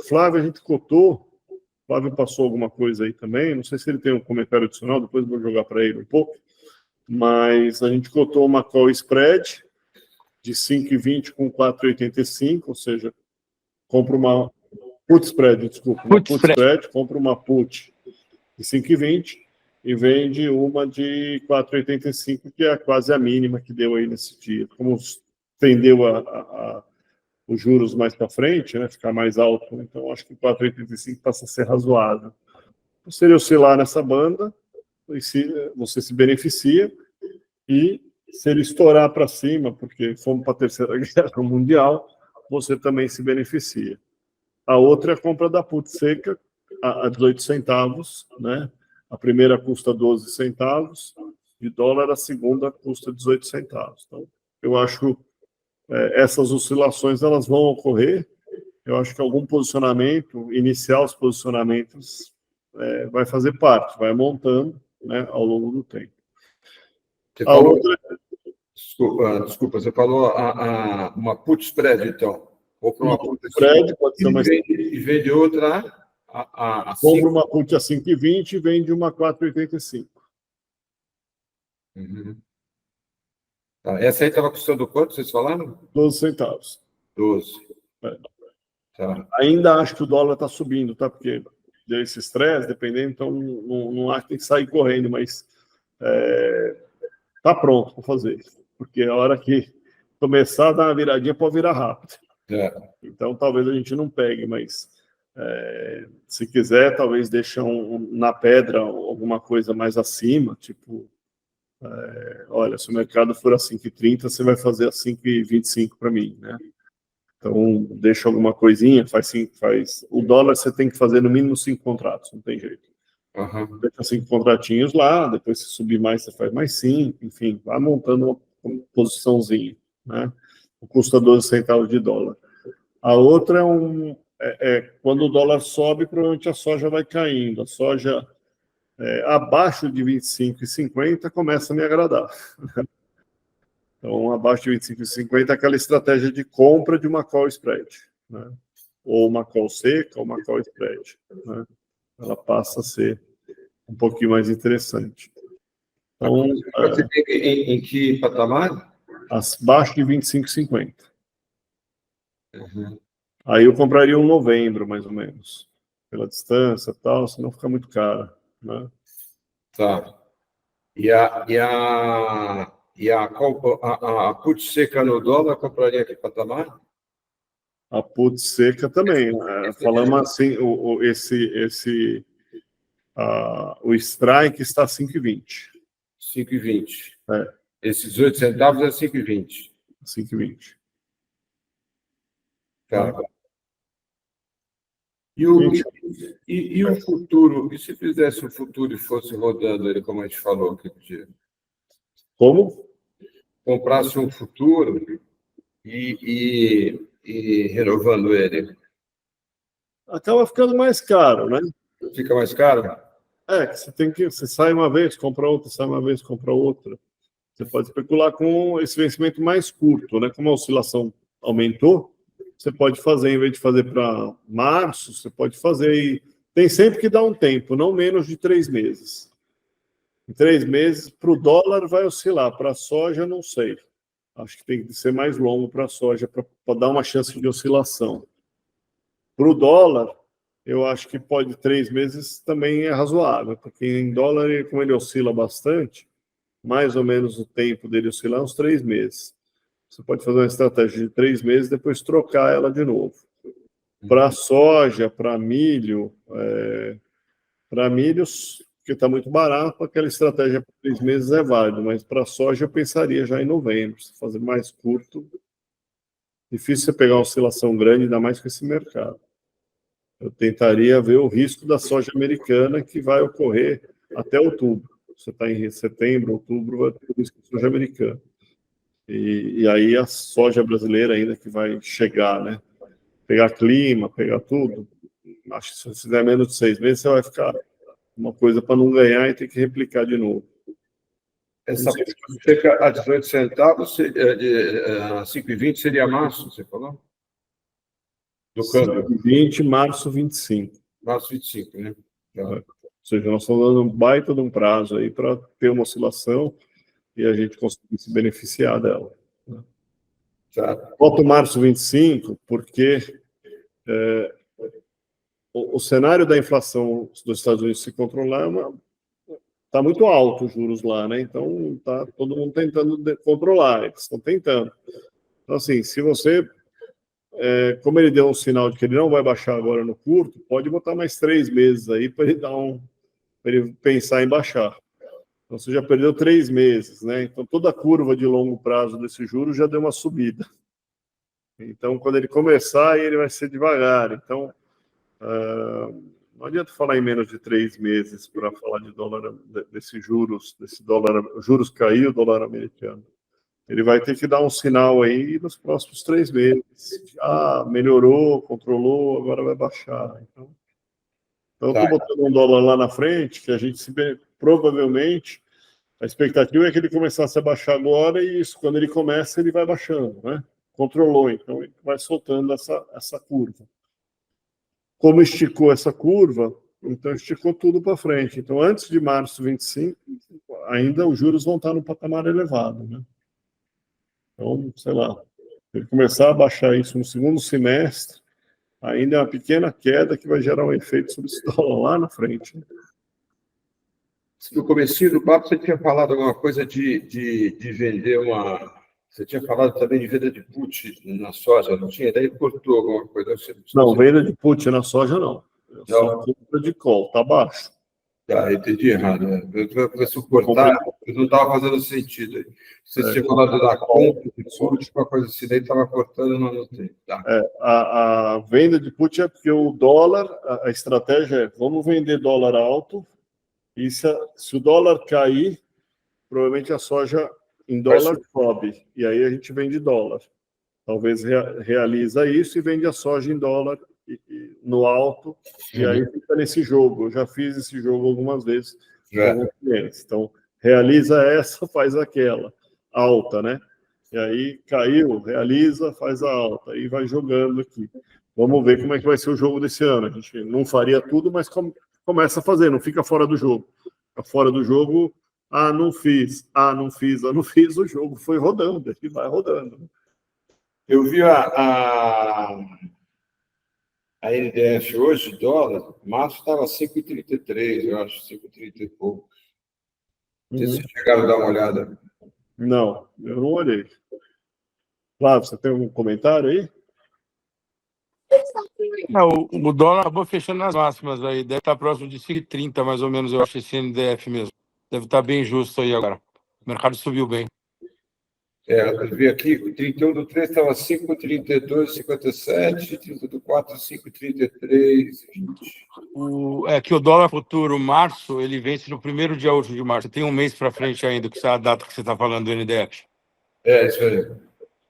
Flávio, a gente cotou, Flávio passou alguma coisa aí também, não sei se ele tem um comentário adicional, depois eu vou jogar para ele um pouco, mas a gente cotou uma call spread de 5,20 com 4,85, ou seja, compra uma put spread, desculpa, uma put spread, compra uma put de 5,20 e vende uma de 4,85, que é quase a mínima que deu aí nesse dia. Como tendeu os juros mais para frente, né, ficar mais alto, então acho que 4,85 passa a ser razoável. Então, se ele oscilar nessa banda, você se beneficia, e se ele estourar para cima, porque fomos para a Terceira Guerra Mundial, você também se beneficia. A outra é a compra da put seca a 18 centavos, né? A primeira custa 12 centavos de dólar, a segunda custa 18 centavos. Então, eu acho essas oscilações elas vão ocorrer. Eu acho que algum posicionamento, iniciar os posicionamentos, vai fazer parte, vai montando, né, ao longo do tempo. Desculpa, você falou uma put spread, então. Compra uma put spread, pode ser uma... E vende outra compra uma put a 5,20 e vende uma 4,85. Uhum. Tá. Essa aí estava custando quanto, vocês falaram? 12 centavos. 12. Tá. Ainda acho que o dólar está subindo, tá? Porque deu esse estresse, dependendo, então não acho que tem que sair correndo, mas tá pronto para fazer. Porque a hora que começar a dar uma viradinha, pode virar rápido. Então, talvez a gente não pegue, mas se quiser, talvez deixe na pedra alguma coisa mais acima, tipo, olha, se o mercado for a 5,30, você vai fazer a 5,25 para mim, né? Então, deixa alguma coisinha, faz. O dólar você tem que fazer no mínimo 5 contratos, não tem jeito. Deixa 5 contratinhos lá, depois se subir mais, você faz mais 5, enfim, vai montando uma posiçãozinha, né? Custa 12 centavos de dólar. A outra quando o dólar sobe, provavelmente a soja vai caindo. A soja abaixo de 25,50 começa a me agradar. Então, abaixo de 25,50 aquela estratégia de compra de uma call spread, né? Ou uma call seca, ou uma call spread, né? Ela passa a ser um pouquinho mais interessante. Então, em que patamar? Abaixo de 25,50. Uhum. Aí eu compraria um novembro, mais ou menos, pela distância e tal, senão fica muito caro, né? Tá. A put seca no dólar compraria aqui patamar? A put seca também, né? Falamos assim, o strike está 5,20. 5,20. É, Esses 18 centavos é 5,20. 5,20. Tá. Tá? E o futuro? E se fizesse o futuro e fosse rodando ele, como a gente falou aquele dia? Como? Comprasse um futuro e renovando ele, Acaba ficando mais caro, né? fica mais caro? É, que você sai uma vez, compra outra, sai uma vez, compra outra. Você pode especular com esse vencimento mais curto, né? Como a oscilação aumentou, você pode fazer, em vez de fazer para março, você pode fazer e tem sempre que dar um tempo, não menos de 3 meses. Em 3 meses, para o dólar vai oscilar, para a soja, não sei. Acho que tem que ser mais longo para a soja, para dar uma chance de oscilação. Para o dólar, eu acho que pode 3 meses também é razoável, porque em dólar, como ele oscila bastante, mais ou menos o tempo dele oscilar uns 3 meses. Você pode fazer uma estratégia de 3 meses, depois trocar ela de novo. Para soja, para milho, que está muito barato, aquela estratégia para 3 meses é válida, mas para soja eu pensaria já em novembro, se fazer mais curto. Difícil você pegar uma oscilação grande, ainda mais com esse mercado. Eu tentaria ver o risco da soja americana, que vai ocorrer até outubro. Você está em setembro, outubro, vai ter o risco da soja americana. E aí a soja brasileira ainda que vai chegar, né? Pegar clima, pegar tudo. Acho que se você fizer menos de 6 meses, você vai ficar uma coisa para não ganhar e ter que replicar de novo. Essa seca a 18 centavos, a 5,20 seria março, você falou? Do câmbio. 20, março 25. Março 25, né? Tá. Ou seja, nós estamos dando um baita de um prazo aí para ter uma oscilação e a gente conseguir se beneficiar dela. Tá. Volto março 25, porque o cenário da inflação dos Estados Unidos se controlar está muito alto os juros lá, né? Então está todo mundo tentando controlar, eles estão tentando. Então, assim, se você, como ele deu um sinal de que ele não vai baixar agora no curto, pode botar mais 3 meses aí para ele para ele pensar em baixar. Então você já perdeu 3 meses, né? Então toda a curva de longo prazo desse juros já deu uma subida. Então quando ele começar, ele vai ser devagar. Então não adianta falar em menos de 3 meses para falar de dólar, desse dólar, juros caiu, dólar americano. Ele vai ter que dar um sinal aí nos próximos 3 meses. Melhorou, controlou, agora vai baixar. Então eu estou botando um dólar lá na frente, que a gente provavelmente, a expectativa é que ele começasse a baixar agora e isso, quando ele começa, ele vai baixando, né? Controlou, então ele vai soltando essa curva. Como esticou essa curva, então esticou tudo para frente. Então, antes de março 25, ainda os juros vão estar no patamar elevado, né? Então, sei lá, se ele começar a baixar isso no segundo semestre, ainda é uma pequena queda que vai gerar um efeito sobre esse dólar lá na frente. No comecinho do papo, você tinha falado alguma coisa de vender uma... Você tinha falado também de venda de put na soja, não tinha? Daí cortou alguma coisa. Não, venda de put na soja não. Só compra de call, tá baixo. Tá, entendi errado. Eu comecei a cortar, não estava fazendo sentido. Você tinha falado da compra de put, uma coisa assim, daí estava cortando, não anotei. Tá. A venda de put é porque o dólar, a estratégia é, vamos vender dólar alto, e se o dólar cair, provavelmente a soja em dólar sobe, e aí a gente vende dólar. Talvez realiza isso e vende a soja em dólar no alto, e aí fica nesse jogo. Eu já fiz esse jogo algumas vezes com alguns clientes. Então, realiza essa, faz aquela, alta, né? E aí caiu, realiza, faz a alta, e vai jogando aqui. Vamos ver como é que vai ser o jogo desse ano. A gente não faria tudo, mas começa a fazer, não fica fora do jogo. Fica fora do jogo, não fiz, não fiz, não fiz, o jogo foi rodando, ele vai rodando. Eu vi a NDF hoje, dólar, março estava 5,33, eu acho, 5,30 e pouco. Não sei se vocês chegaram a dar uma olhada. Não, eu não olhei. Flávio, você tem algum comentário aí? Não, o dólar acabou fechando nas máximas aí. Deve estar próximo de 5,30, mais ou menos, eu acho, esse NDF mesmo. Deve estar bem justo aí agora. O mercado subiu bem. Eu vi aqui, o 31/3 estava 5,32,57, 30/4, 5,33,20. É que o dólar futuro, março, ele vence no primeiro dia útil de março. Tem um mês para frente ainda, que é a data que você está falando do NDF. Isso aí.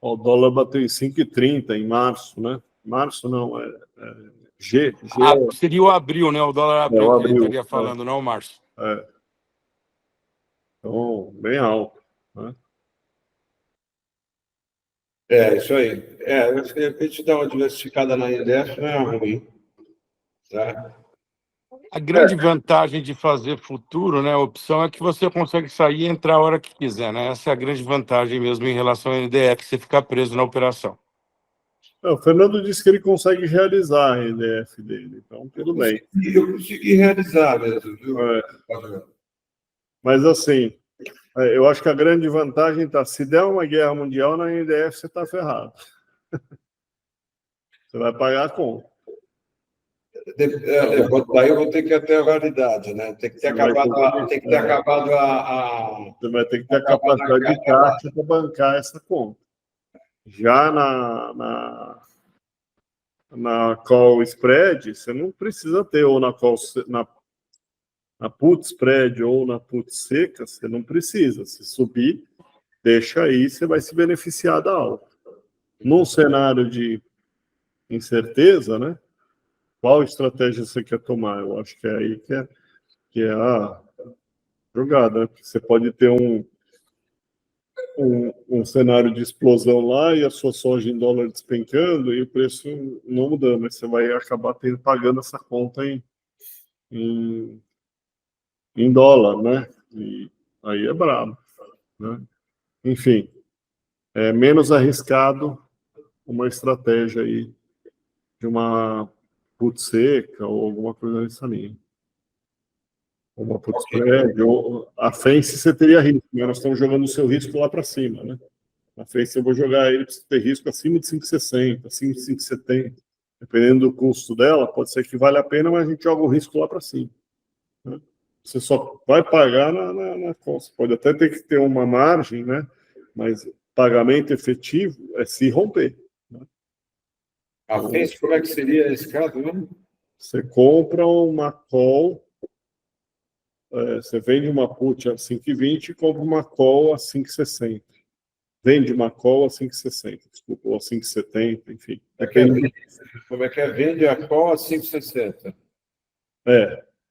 O dólar bateu em 5,30 em março, né? Março não, G. Seria o abril, né? O dólar abril, o que ele abril, estaria falando, não o março. Então, bem alto, né? Isso aí. Eu acho que a gente dá uma diversificada na NDF não é ruim. Tá? A grande vantagem de fazer futuro, né, a opção é que você consegue sair e entrar a hora que quiser, né? Essa é a grande vantagem mesmo em relação ao NDF, você ficar preso na operação. O Fernando disse que ele consegue realizar a NDF dele, então tudo bem. Eu consegui realizar mesmo, viu? Mas assim, eu acho que a grande vantagem está, se der uma guerra mundial na NDF, você está ferrado. Você vai pagar a conta. Daí eu vou ter que ir até a validade, né? Tem que ter acabado a. Você vai ter que ter a capacidade de caixa para bancar essa conta. Já na call spread, você não precisa ter, ou na put spread ou na put seca, você não precisa. Se subir, deixa aí, você vai se beneficiar da alta. Num cenário de incerteza, né? Qual estratégia você quer tomar? Eu acho que é aí que é a jogada, né? Você pode ter um cenário de explosão lá e a sua soja em dólar despencando e o preço não mudando, mas você vai acabar pagando essa conta em dólar, né? E aí é brabo, né? Enfim, é menos arriscado uma estratégia aí de uma put seca ou alguma coisa nessa linha. Uma put spread, ou a Fence você teria risco, né? Nós estamos jogando o seu risco lá para cima, né? A Fence eu vou jogar ele para ter risco acima de 5,60, acima de 5,70. Dependendo do custo dela, pode ser que vale a pena, mas a gente joga o risco lá para cima, né? Você só vai pagar na costa. Pode até ter que ter uma margem, né? Mas pagamento efetivo é se romper, né? A Fence, como é que seria esse caso, né? Você compra uma call, você vende uma put a 5,20 e compra uma call a 5,60. Vende uma call a 5,60, desculpa, ou a 5,70, enfim. Como é que é? Vende a call a 5,60.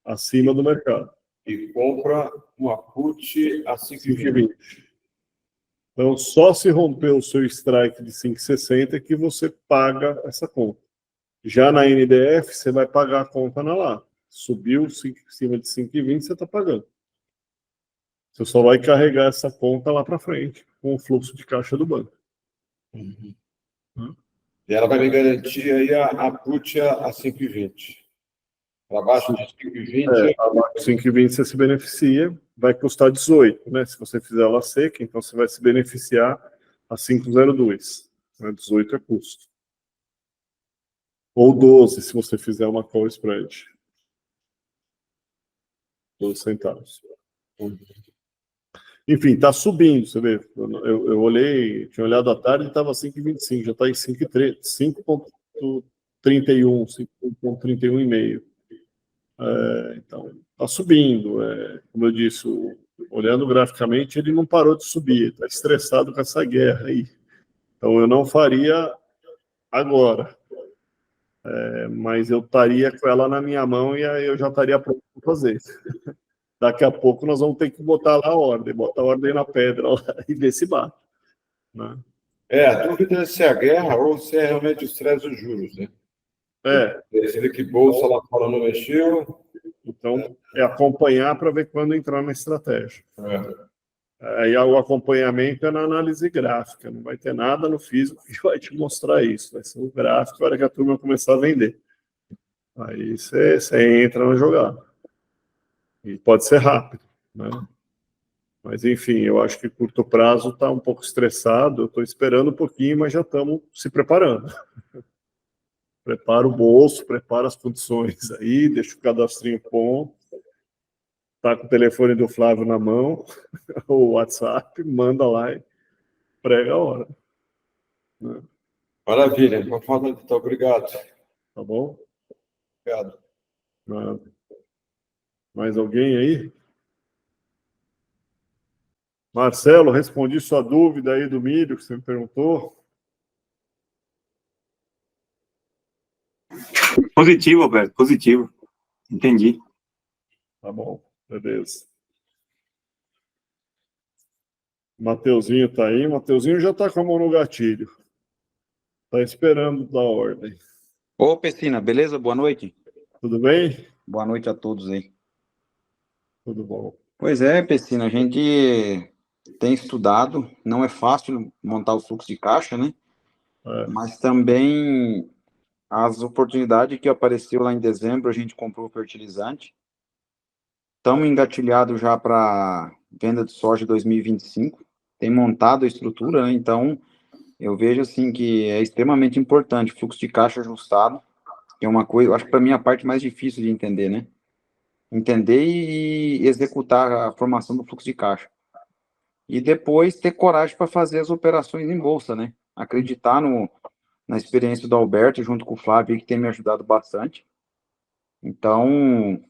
Acima do mercado. E compra uma put a 5,20. Então, só se romper o seu strike de 5,60 que você paga essa conta. Já na NDF, você vai pagar a conta na lá. Subiu acima de 5,20, você está pagando. Você só vai carregar essa conta lá para frente, com o fluxo de caixa do banco. E ela vai me garantir aí a put a 5,20. Abaixo de 5,20? Abaixo de 5,20 você se beneficia, vai custar 18, né? Se você fizer ela seca, então você vai se beneficiar a 5,02. Né? 18 é custo. Ou 12, se você fizer uma call spread. 12 centavos. Enfim, está subindo, você vê. Eu olhei, tinha olhado à tarde e estava 5,25, já está em 5,31, 5,31,5. Então, está subindo. Como eu disse, olhando graficamente, ele não parou de subir, está estressado com essa guerra aí. Então, eu não faria agora. Mas eu estaria com ela na minha mão e aí eu já estaria pronto para fazer. Daqui a pouco nós vamos ter que botar lá a ordem, botar a ordem na pedra lá, e ver se bate, né? A dúvida é se é a guerra ou se é realmente o estresse dos juros, né? Você vê que bolsa lá fora não mexeu. Então, é acompanhar para ver quando entrar na estratégia. Aí o acompanhamento é na análise gráfica, não vai ter nada no físico que vai te mostrar isso, vai ser o gráfico na hora que a turma começar a vender. Aí você entra na jogada. E pode ser rápido, né? Mas, enfim, eu acho que curto prazo está um pouco estressado, eu estou esperando um pouquinho, mas já estamos se preparando. Prepara o bolso, prepara as condições aí, deixa o cadastrinho bom, tá com o telefone do Flávio na mão, o WhatsApp, manda lá e prega a hora. Né? Maravilha. Então, obrigado. Tá bom? Obrigado. Mais alguém aí? Marcelo, respondi sua dúvida aí do milho que você me perguntou. Positivo, Alberto, positivo. Entendi. Tá bom, beleza. Mateuzinho tá aí. Mateuzinho já tá com a mão no gatilho. Tá esperando da ordem. Ô, Pessina, beleza? Boa noite. Tudo bem? Boa noite a todos aí. Tudo bom. Pois é, Pessina, a gente tem estudado, não é fácil montar o fluxo de caixa, né? É. Mas também as oportunidades que apareceu lá em dezembro, a gente comprou fertilizante. Estamos engatilhados já para venda de soja 2025. Tem montado a estrutura, né? Então, eu vejo assim que é extremamente importante fluxo de caixa ajustado, que é uma coisa, eu acho que para mim é a parte mais difícil de entender, né? Entender e executar a formação do fluxo de caixa. E depois ter coragem para fazer as operações em bolsa, né? Acreditar na experiência do Alberto, junto com o Flávio, que tem me ajudado bastante. Então,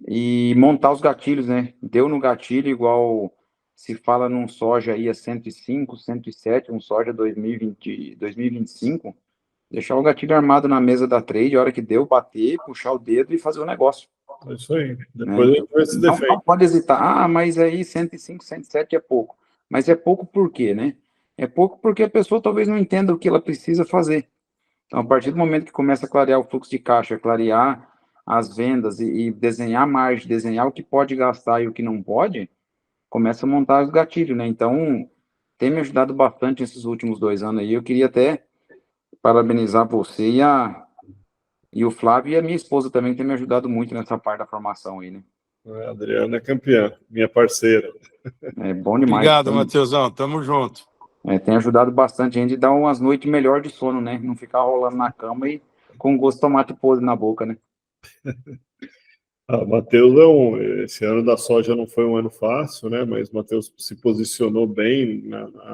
e montar os gatilhos, né? Deu no gatilho, igual se fala num soja aí a 105, 107, um soja 2020, 2025, deixar o gatilho armado na mesa da trade, a hora que deu, bater, puxar o dedo e fazer o negócio. É isso aí. Depois a gente vai se defender. Não pode hesitar. Ah, mas aí 105, 107 é pouco. Mas é pouco por quê, né? É pouco porque a pessoa talvez não entenda o que ela precisa fazer. Então, a partir do momento que começa a clarear o fluxo de caixa, clarear as vendas e desenhar a margem, desenhar o que pode gastar e o que não pode, começa a montar os gatilhos, né? Então, tem me ajudado bastante esses últimos 2 anos aí. Eu queria até parabenizar você e o Flávio e a minha esposa também, que tem me ajudado muito nessa parte da formação aí, né? A Adriana é campeã, minha parceira. É bom demais. Obrigado, Mateusão. Tamo junto. Tem ajudado bastante a gente a dar umas noites melhor de sono, né? Não ficar rolando na cama e com gosto de tomate podre na boca, né? Matheus esse ano da soja não foi um ano fácil, né? Mas o Matheus se posicionou bem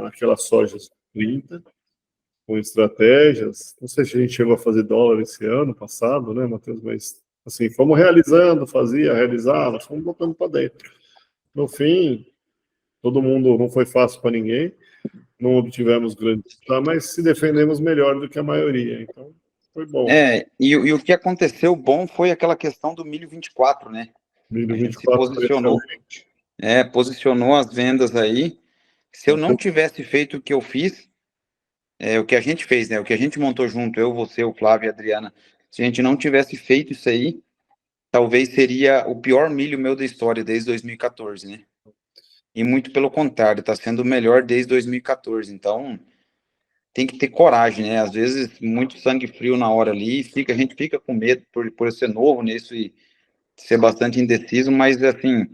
naquela soja 30, com estratégias. Não sei se a gente chegou a fazer dólar esse ano passado, né, Matheus? Mas, assim, fomos realizando, realizava, fomos botando para dentro. No fim, todo mundo, não foi fácil para ninguém, não obtivemos grande resultado, mas se defendemos melhor do que a maioria, então foi bom. E o que aconteceu bom foi aquela questão do milho 24, né? Milho a gente 24 se posicionou as vendas aí. Se eu não tivesse feito o que eu fiz, o que a gente fez, né? O que a gente montou junto, eu, você, o Flávio e a Adriana, se a gente não tivesse feito isso aí, talvez seria o pior milho meu da história desde 2014, né? E muito pelo contrário, está sendo o melhor desde 2014. Então, tem que ter coragem, né? Às vezes, muito sangue frio na hora ali, a gente fica com medo por ser novo nisso e ser bastante indeciso, mas, assim,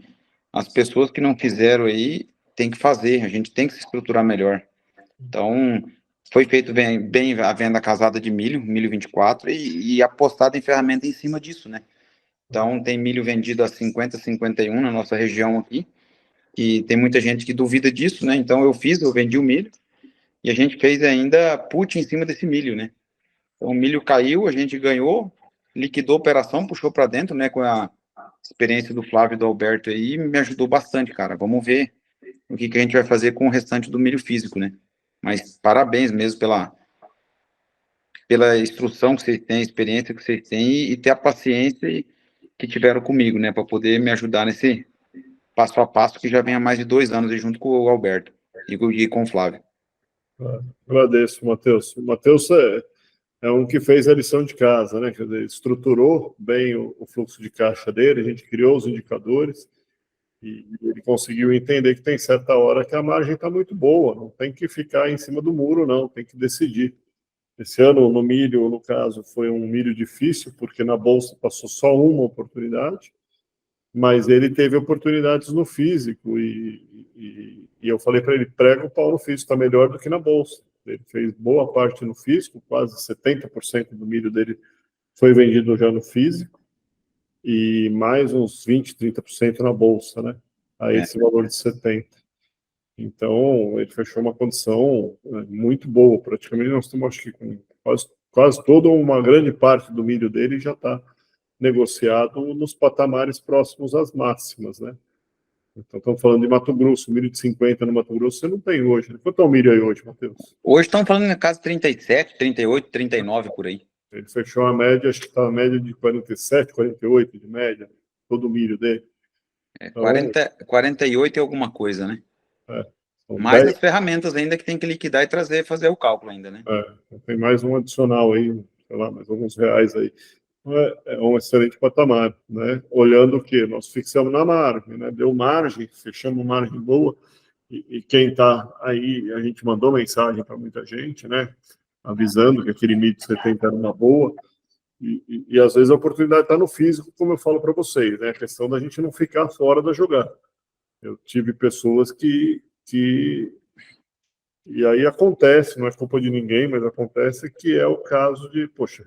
as pessoas que não fizeram aí, tem que fazer, a gente tem que se estruturar melhor. Então, foi feito bem a venda casada de milho 24, e apostado em ferramenta em cima disso, né? Então, tem milho vendido a 50, 51 na nossa região aqui, e tem muita gente que duvida disso, né? Então, eu vendi o milho, e a gente fez ainda put em cima desse milho, né? Então, o milho caiu, a gente ganhou, liquidou a operação, puxou para dentro, né? Com a experiência do Flávio e do Alberto aí, me ajudou bastante, cara. Vamos ver o que a gente vai fazer com o restante do milho físico, né? Mas parabéns mesmo pela instrução que vocês têm, a experiência que vocês têm e ter a paciência que tiveram comigo, né? Para poder me ajudar nesse passo a passo que já vem há mais de 2 anos aí junto com o Alberto e com o Flávio. Agradeço, Matheus. O Matheus é um que fez a lição de casa, né? Quer dizer, estruturou bem o fluxo de caixa dele, a gente criou os indicadores E ele conseguiu entender que tem certa hora que a margem está muito boa, não tem que ficar em cima do muro, não, tem que decidir. Esse ano, no milho, no caso, foi um milho difícil, porque na Bolsa passou só uma oportunidade, mas ele teve oportunidades no físico, e eu falei para ele, prega o pau no físico, está melhor do que na Bolsa. Ele fez boa parte no físico, quase 70% do milho dele foi vendido já no físico, e mais uns 20%, 30% na Bolsa, né? A esse valor de 70%. Então, ele fechou uma condição muito boa. Praticamente, nós estamos, acho que, com quase toda uma grande parte do milho dele já está negociado nos patamares próximos às máximas, né? Então, estamos falando de Mato Grosso, milho de 50 no Mato Grosso, você não tem hoje, né? Quanto é o milho aí hoje, Matheus? Hoje estão falando na casa 37, 38, 39 por aí. Ele fechou a média, acho que está a média de 47, 48 de média, todo o milho dele. Então, 48 e alguma coisa, né? São Mais 10, as ferramentas ainda que tem que liquidar e fazer o cálculo ainda, né? tem mais um adicional aí, sei lá, mais alguns reais aí. É um excelente patamar, né? Olhando o que nós fixamos na margem, né? Deu margem, fechamos margem boa, e quem está aí, a gente mandou mensagem para muita gente, né? Avisando que aquele milho de 70 era uma boa, e às vezes a oportunidade está no físico, como eu falo para vocês, né? A questão da gente não ficar fora da jogada. Eu tive pessoas que e aí acontece, não é culpa de ninguém, mas acontece que é o caso de, poxa,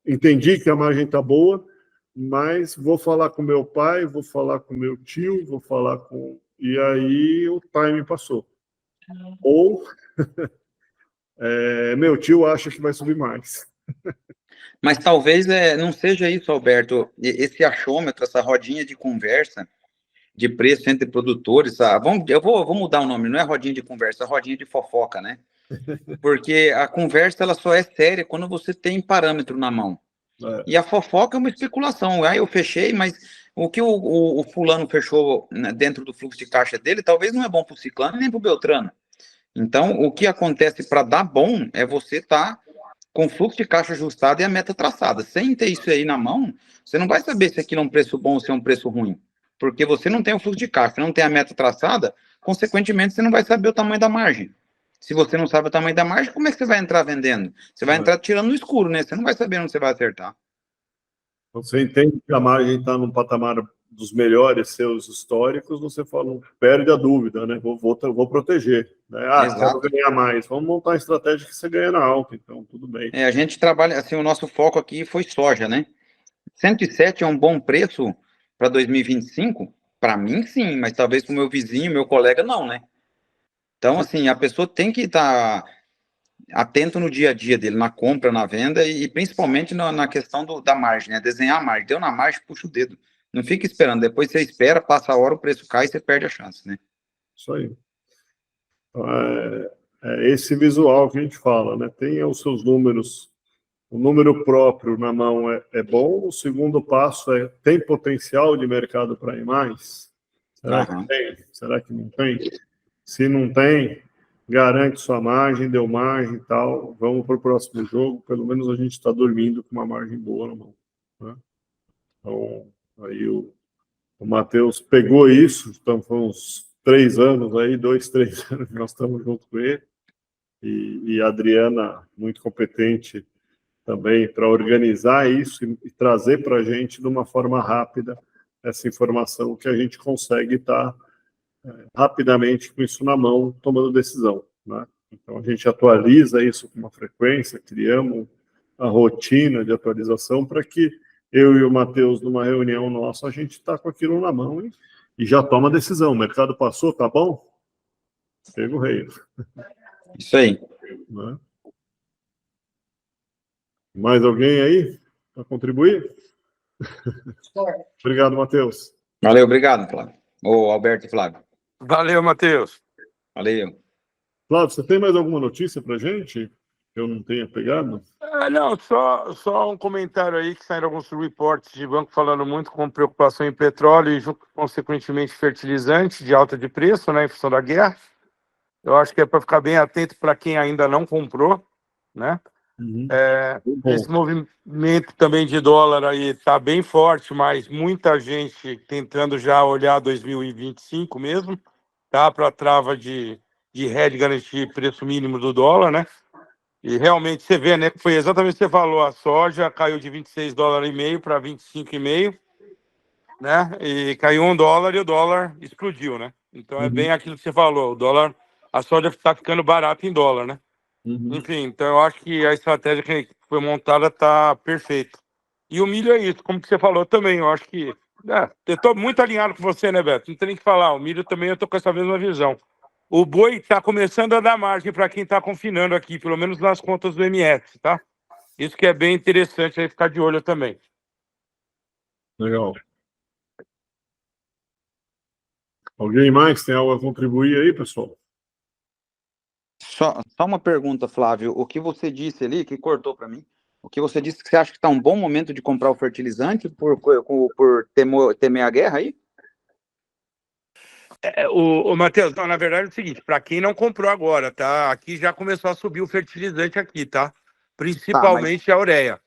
entendi que a margem está boa, mas vou falar com meu pai, vou falar com meu tio, vou falar com... E aí o time passou. Ou meu tio acha que vai subir mais. Mas talvez não seja isso, Alberto. Esse achômetro, essa rodinha de conversa de preço entre produtores, eu vou mudar o nome, não é rodinha de conversa, é rodinha de fofoca, né? Porque a conversa ela só é séria quando você tem parâmetro na mão. E a fofoca é uma especulação. Eu fechei, mas o que o fulano fechou dentro do fluxo de caixa dele, talvez não é bom para o ciclano nem para o beltrano. Então, o que acontece para dar bom é você estar com o fluxo de caixa ajustado e a meta traçada. Sem ter isso aí na mão, você não vai saber se aquilo é um preço bom ou se é um preço ruim. Porque você não tem o fluxo de caixa, não tem a meta traçada, consequentemente, você não vai saber o tamanho da margem. Se você não sabe o tamanho da margem, como é que você vai entrar vendendo? Você vai entrar tirando no escuro, né? Você não vai saber onde você vai acertar. Você entende que a margem está num patamar dos melhores seus históricos, você fala, perde a dúvida, né? Vou proteger. Né? Quero ganhar mais. Vamos montar a estratégia que você ganha na alta, então, tudo bem. A gente trabalha, assim, o nosso foco aqui foi soja, né? 107 é um bom preço para 2025? Para mim, sim, mas talvez para o meu vizinho, meu colega, não, né? Então, assim, a pessoa tem que estar atento no dia a dia dele, na compra, na venda e principalmente na questão da margem, né? Desenhar a margem. Deu na margem, puxa o dedo. Não fica esperando. Depois você espera, passa a hora, o preço cai e você perde a chance, né? Isso aí. Então, é esse visual que a gente fala, né? Tenha os seus números, o número próprio na mão é bom. O segundo passo tem potencial de mercado para ir mais? Será que tem? Será que não tem? Se não tem, garante sua margem, deu margem e tal. Vamos para o próximo jogo. Pelo menos a gente está dormindo com uma margem boa na mão. Né? Então, aí o Matheus pegou isso. Então, foi uns 3 anos aí, 2, 3 anos que nós estamos junto com ele. E a Adriana, muito competente também para organizar isso e trazer para a gente de uma forma rápida essa informação que a gente consegue estar rapidamente com isso na mão, tomando decisão. Né? Então, a gente atualiza isso com uma frequência, criamos a rotina de atualização para que eu e o Matheus, numa reunião nossa, a gente está com aquilo na mão e já toma decisão. O mercado passou, tá bom? Pega o rei. Isso aí. Né? Mais alguém aí para contribuir? Obrigado, Matheus. Valeu, obrigado, Flávio. Ô, Alberto e Flávio. Valeu, Matheus. Valeu. Flávio, você tem mais alguma notícia para a gente que eu não tenha pegado? Não, só um comentário aí que saíram alguns reportes de banco falando muito com preocupação em petróleo e, consequentemente, fertilizante de alta de preço, né, em função da guerra. Eu acho que é para ficar bem atento para quem ainda não comprou, né? Uhum. Bom. Esse movimento também de dólar aí está bem forte, mas muita gente tentando já olhar 2025 mesmo, tá? Para a trava de hedge garantir preço mínimo do dólar, né? E realmente você vê, né? Que foi exatamente o que você falou, a soja caiu de 26 dólares e meio para 25,5, né? E caiu $1 e o dólar explodiu, né? Então é bem aquilo que você falou, o dólar, a soja está ficando barata em dólar, né? Uhum. Enfim, então eu acho que a estratégia que foi montada está perfeita. E o milho é isso, como que você falou também, eu acho que... eu estou muito alinhado com você, né, Beto? Não tem nem o que falar, o milho também eu estou com essa mesma visão. O boi está começando a dar margem para quem está confinando aqui, pelo menos nas contas do MS, tá? Isso que é bem interessante aí ficar de olho também. Legal. Alguém mais tem algo a contribuir aí, pessoal? Só uma pergunta, Flávio. O que você disse ali, que cortou para mim, o que você disse que você acha que está um bom momento de comprar o fertilizante por temer a guerra aí? O Matheus, não, na verdade é o seguinte, para quem não comprou agora, tá? Aqui já começou a subir o fertilizante aqui, tá? Tá, mas Principalmente a ureia.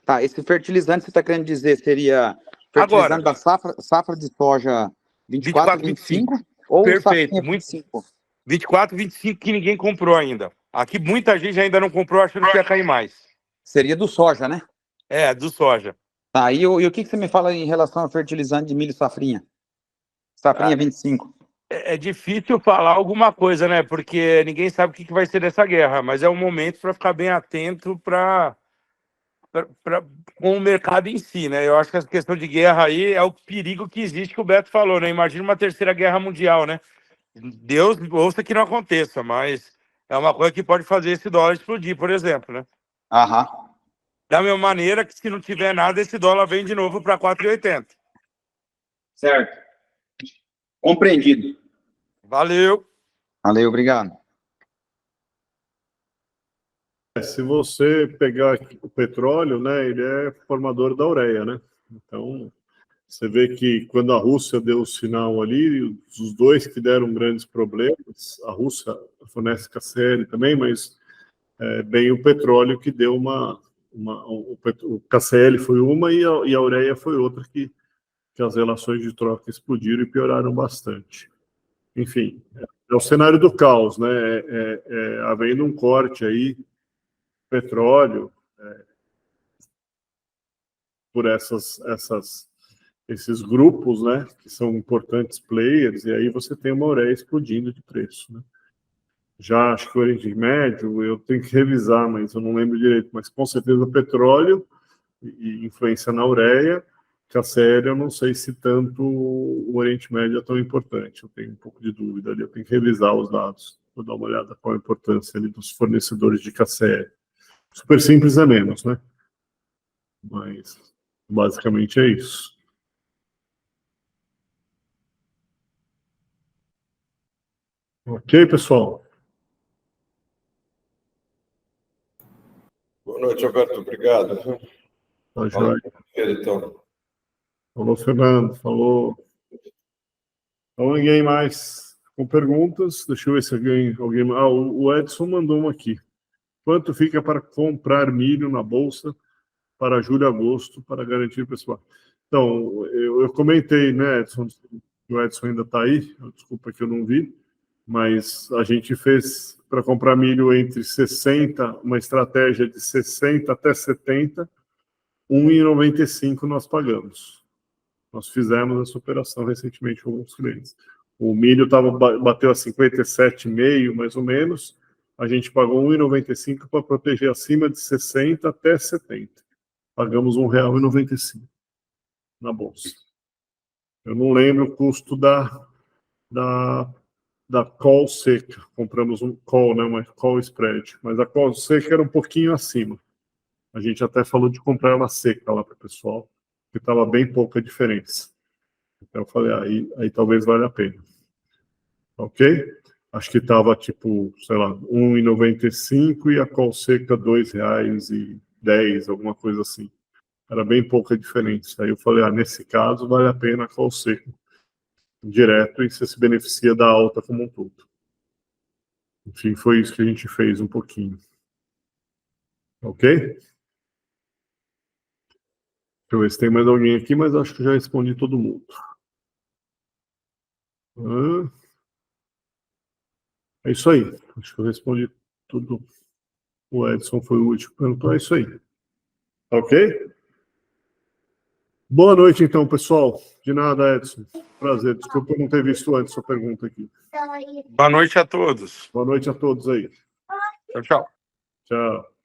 tá, esse fertilizante você está querendo dizer seria fertilizante Agora, da safra de soja 24, 24, 25. ou Perfeito, safrinha muito 25? 24, 25 que ninguém comprou ainda. Aqui muita gente ainda não comprou achando que ia cair mais. Seria do soja, né? É, do soja. Tá, e o que você me fala em relação ao fertilizante de milho safrinha? Safrinha 25. É difícil falar alguma coisa, né? Porque ninguém sabe o que vai ser dessa guerra, mas é um momento para ficar bem atento com o mercado em si, né? Eu acho que essa questão de guerra aí é o perigo que existe, que o Beto falou, né? Imagina uma terceira guerra mundial, né? Deus ouça que não aconteça, mas é uma coisa que pode fazer esse dólar explodir, por exemplo, né? Aham. Da mesma maneira que se não tiver nada, esse dólar vem de novo para 4,80. Certo. Compreendido. Valeu! Valeu, obrigado. Se você pegar o petróleo, né, ele é formador da ureia, né? Então, você vê que quando a Rússia deu o sinal ali, os dois que deram grandes problemas, a Rússia fornece KCl também, mas bem o petróleo que deu o KCl foi uma e a ureia foi outra que as relações de troca explodiram e pioraram bastante. Enfim, é o cenário do caos, né? Havendo um corte aí, petróleo, por esses grupos, né, que são importantes players, e aí você tem uma ureia explodindo de preço, né? Já acho que o Oriente Médio, eu tenho que revisar, mas eu não lembro direito, mas com certeza o petróleo e influência na ureia, KCl, eu não sei se tanto o Oriente Médio é tão importante, eu tenho um pouco de dúvida ali, eu tenho que revisar os dados, vou dar uma olhada qual a importância ali dos fornecedores de KCl. Super simples é menos, né? Mas basicamente é isso. Ok, pessoal? Boa noite, Alberto. Obrigado. Tá, Fala joia. com ele, então. Falou, Fernando. Falou. Então, ninguém mais com perguntas. Deixa eu ver se alguém... o Edson mandou uma aqui. Quanto fica para comprar milho na Bolsa para julho e agosto para garantir o pessoal? Então, eu comentei, né, Edson, que o Edson ainda está aí. Desculpa que eu não vi. Mas a gente fez para comprar milho entre 60, uma estratégia de 60 até 70, R$ 1,95 nós pagamos. Nós fizemos essa operação recentemente com alguns clientes. O milho bateu a 57,5, mais ou menos. A gente pagou R$ 1,95 para proteger acima de 60 até 70. Pagamos R$ 1,95 na bolsa. Eu não lembro o custo da call seca. Compramos um call, né, uma call spread. Mas a call seca era um pouquinho acima. A gente até falou de comprar ela seca lá para o pessoal, que estava bem pouca diferença. Então eu falei, aí talvez valha a pena. Ok? Acho que estava tipo, sei lá, R$ 1,95 e a call seca R$ 2,10, alguma coisa assim. Era bem pouca diferença. Aí eu falei, nesse caso vale a pena a call seca direto e você se beneficia da alta como um todo. Enfim, foi isso que a gente fez um pouquinho. Ok? Deixa eu ver se tem mais alguém aqui, mas acho que já respondi todo mundo. É isso aí. Acho que eu respondi tudo. O Edson foi o último que perguntou. É isso aí. Ok? Boa noite, então, pessoal. De nada, Edson. Prazer. Desculpa eu não ter visto antes sua pergunta aqui. Boa noite a todos. Boa noite a todos aí. Tchau, tchau. Tchau.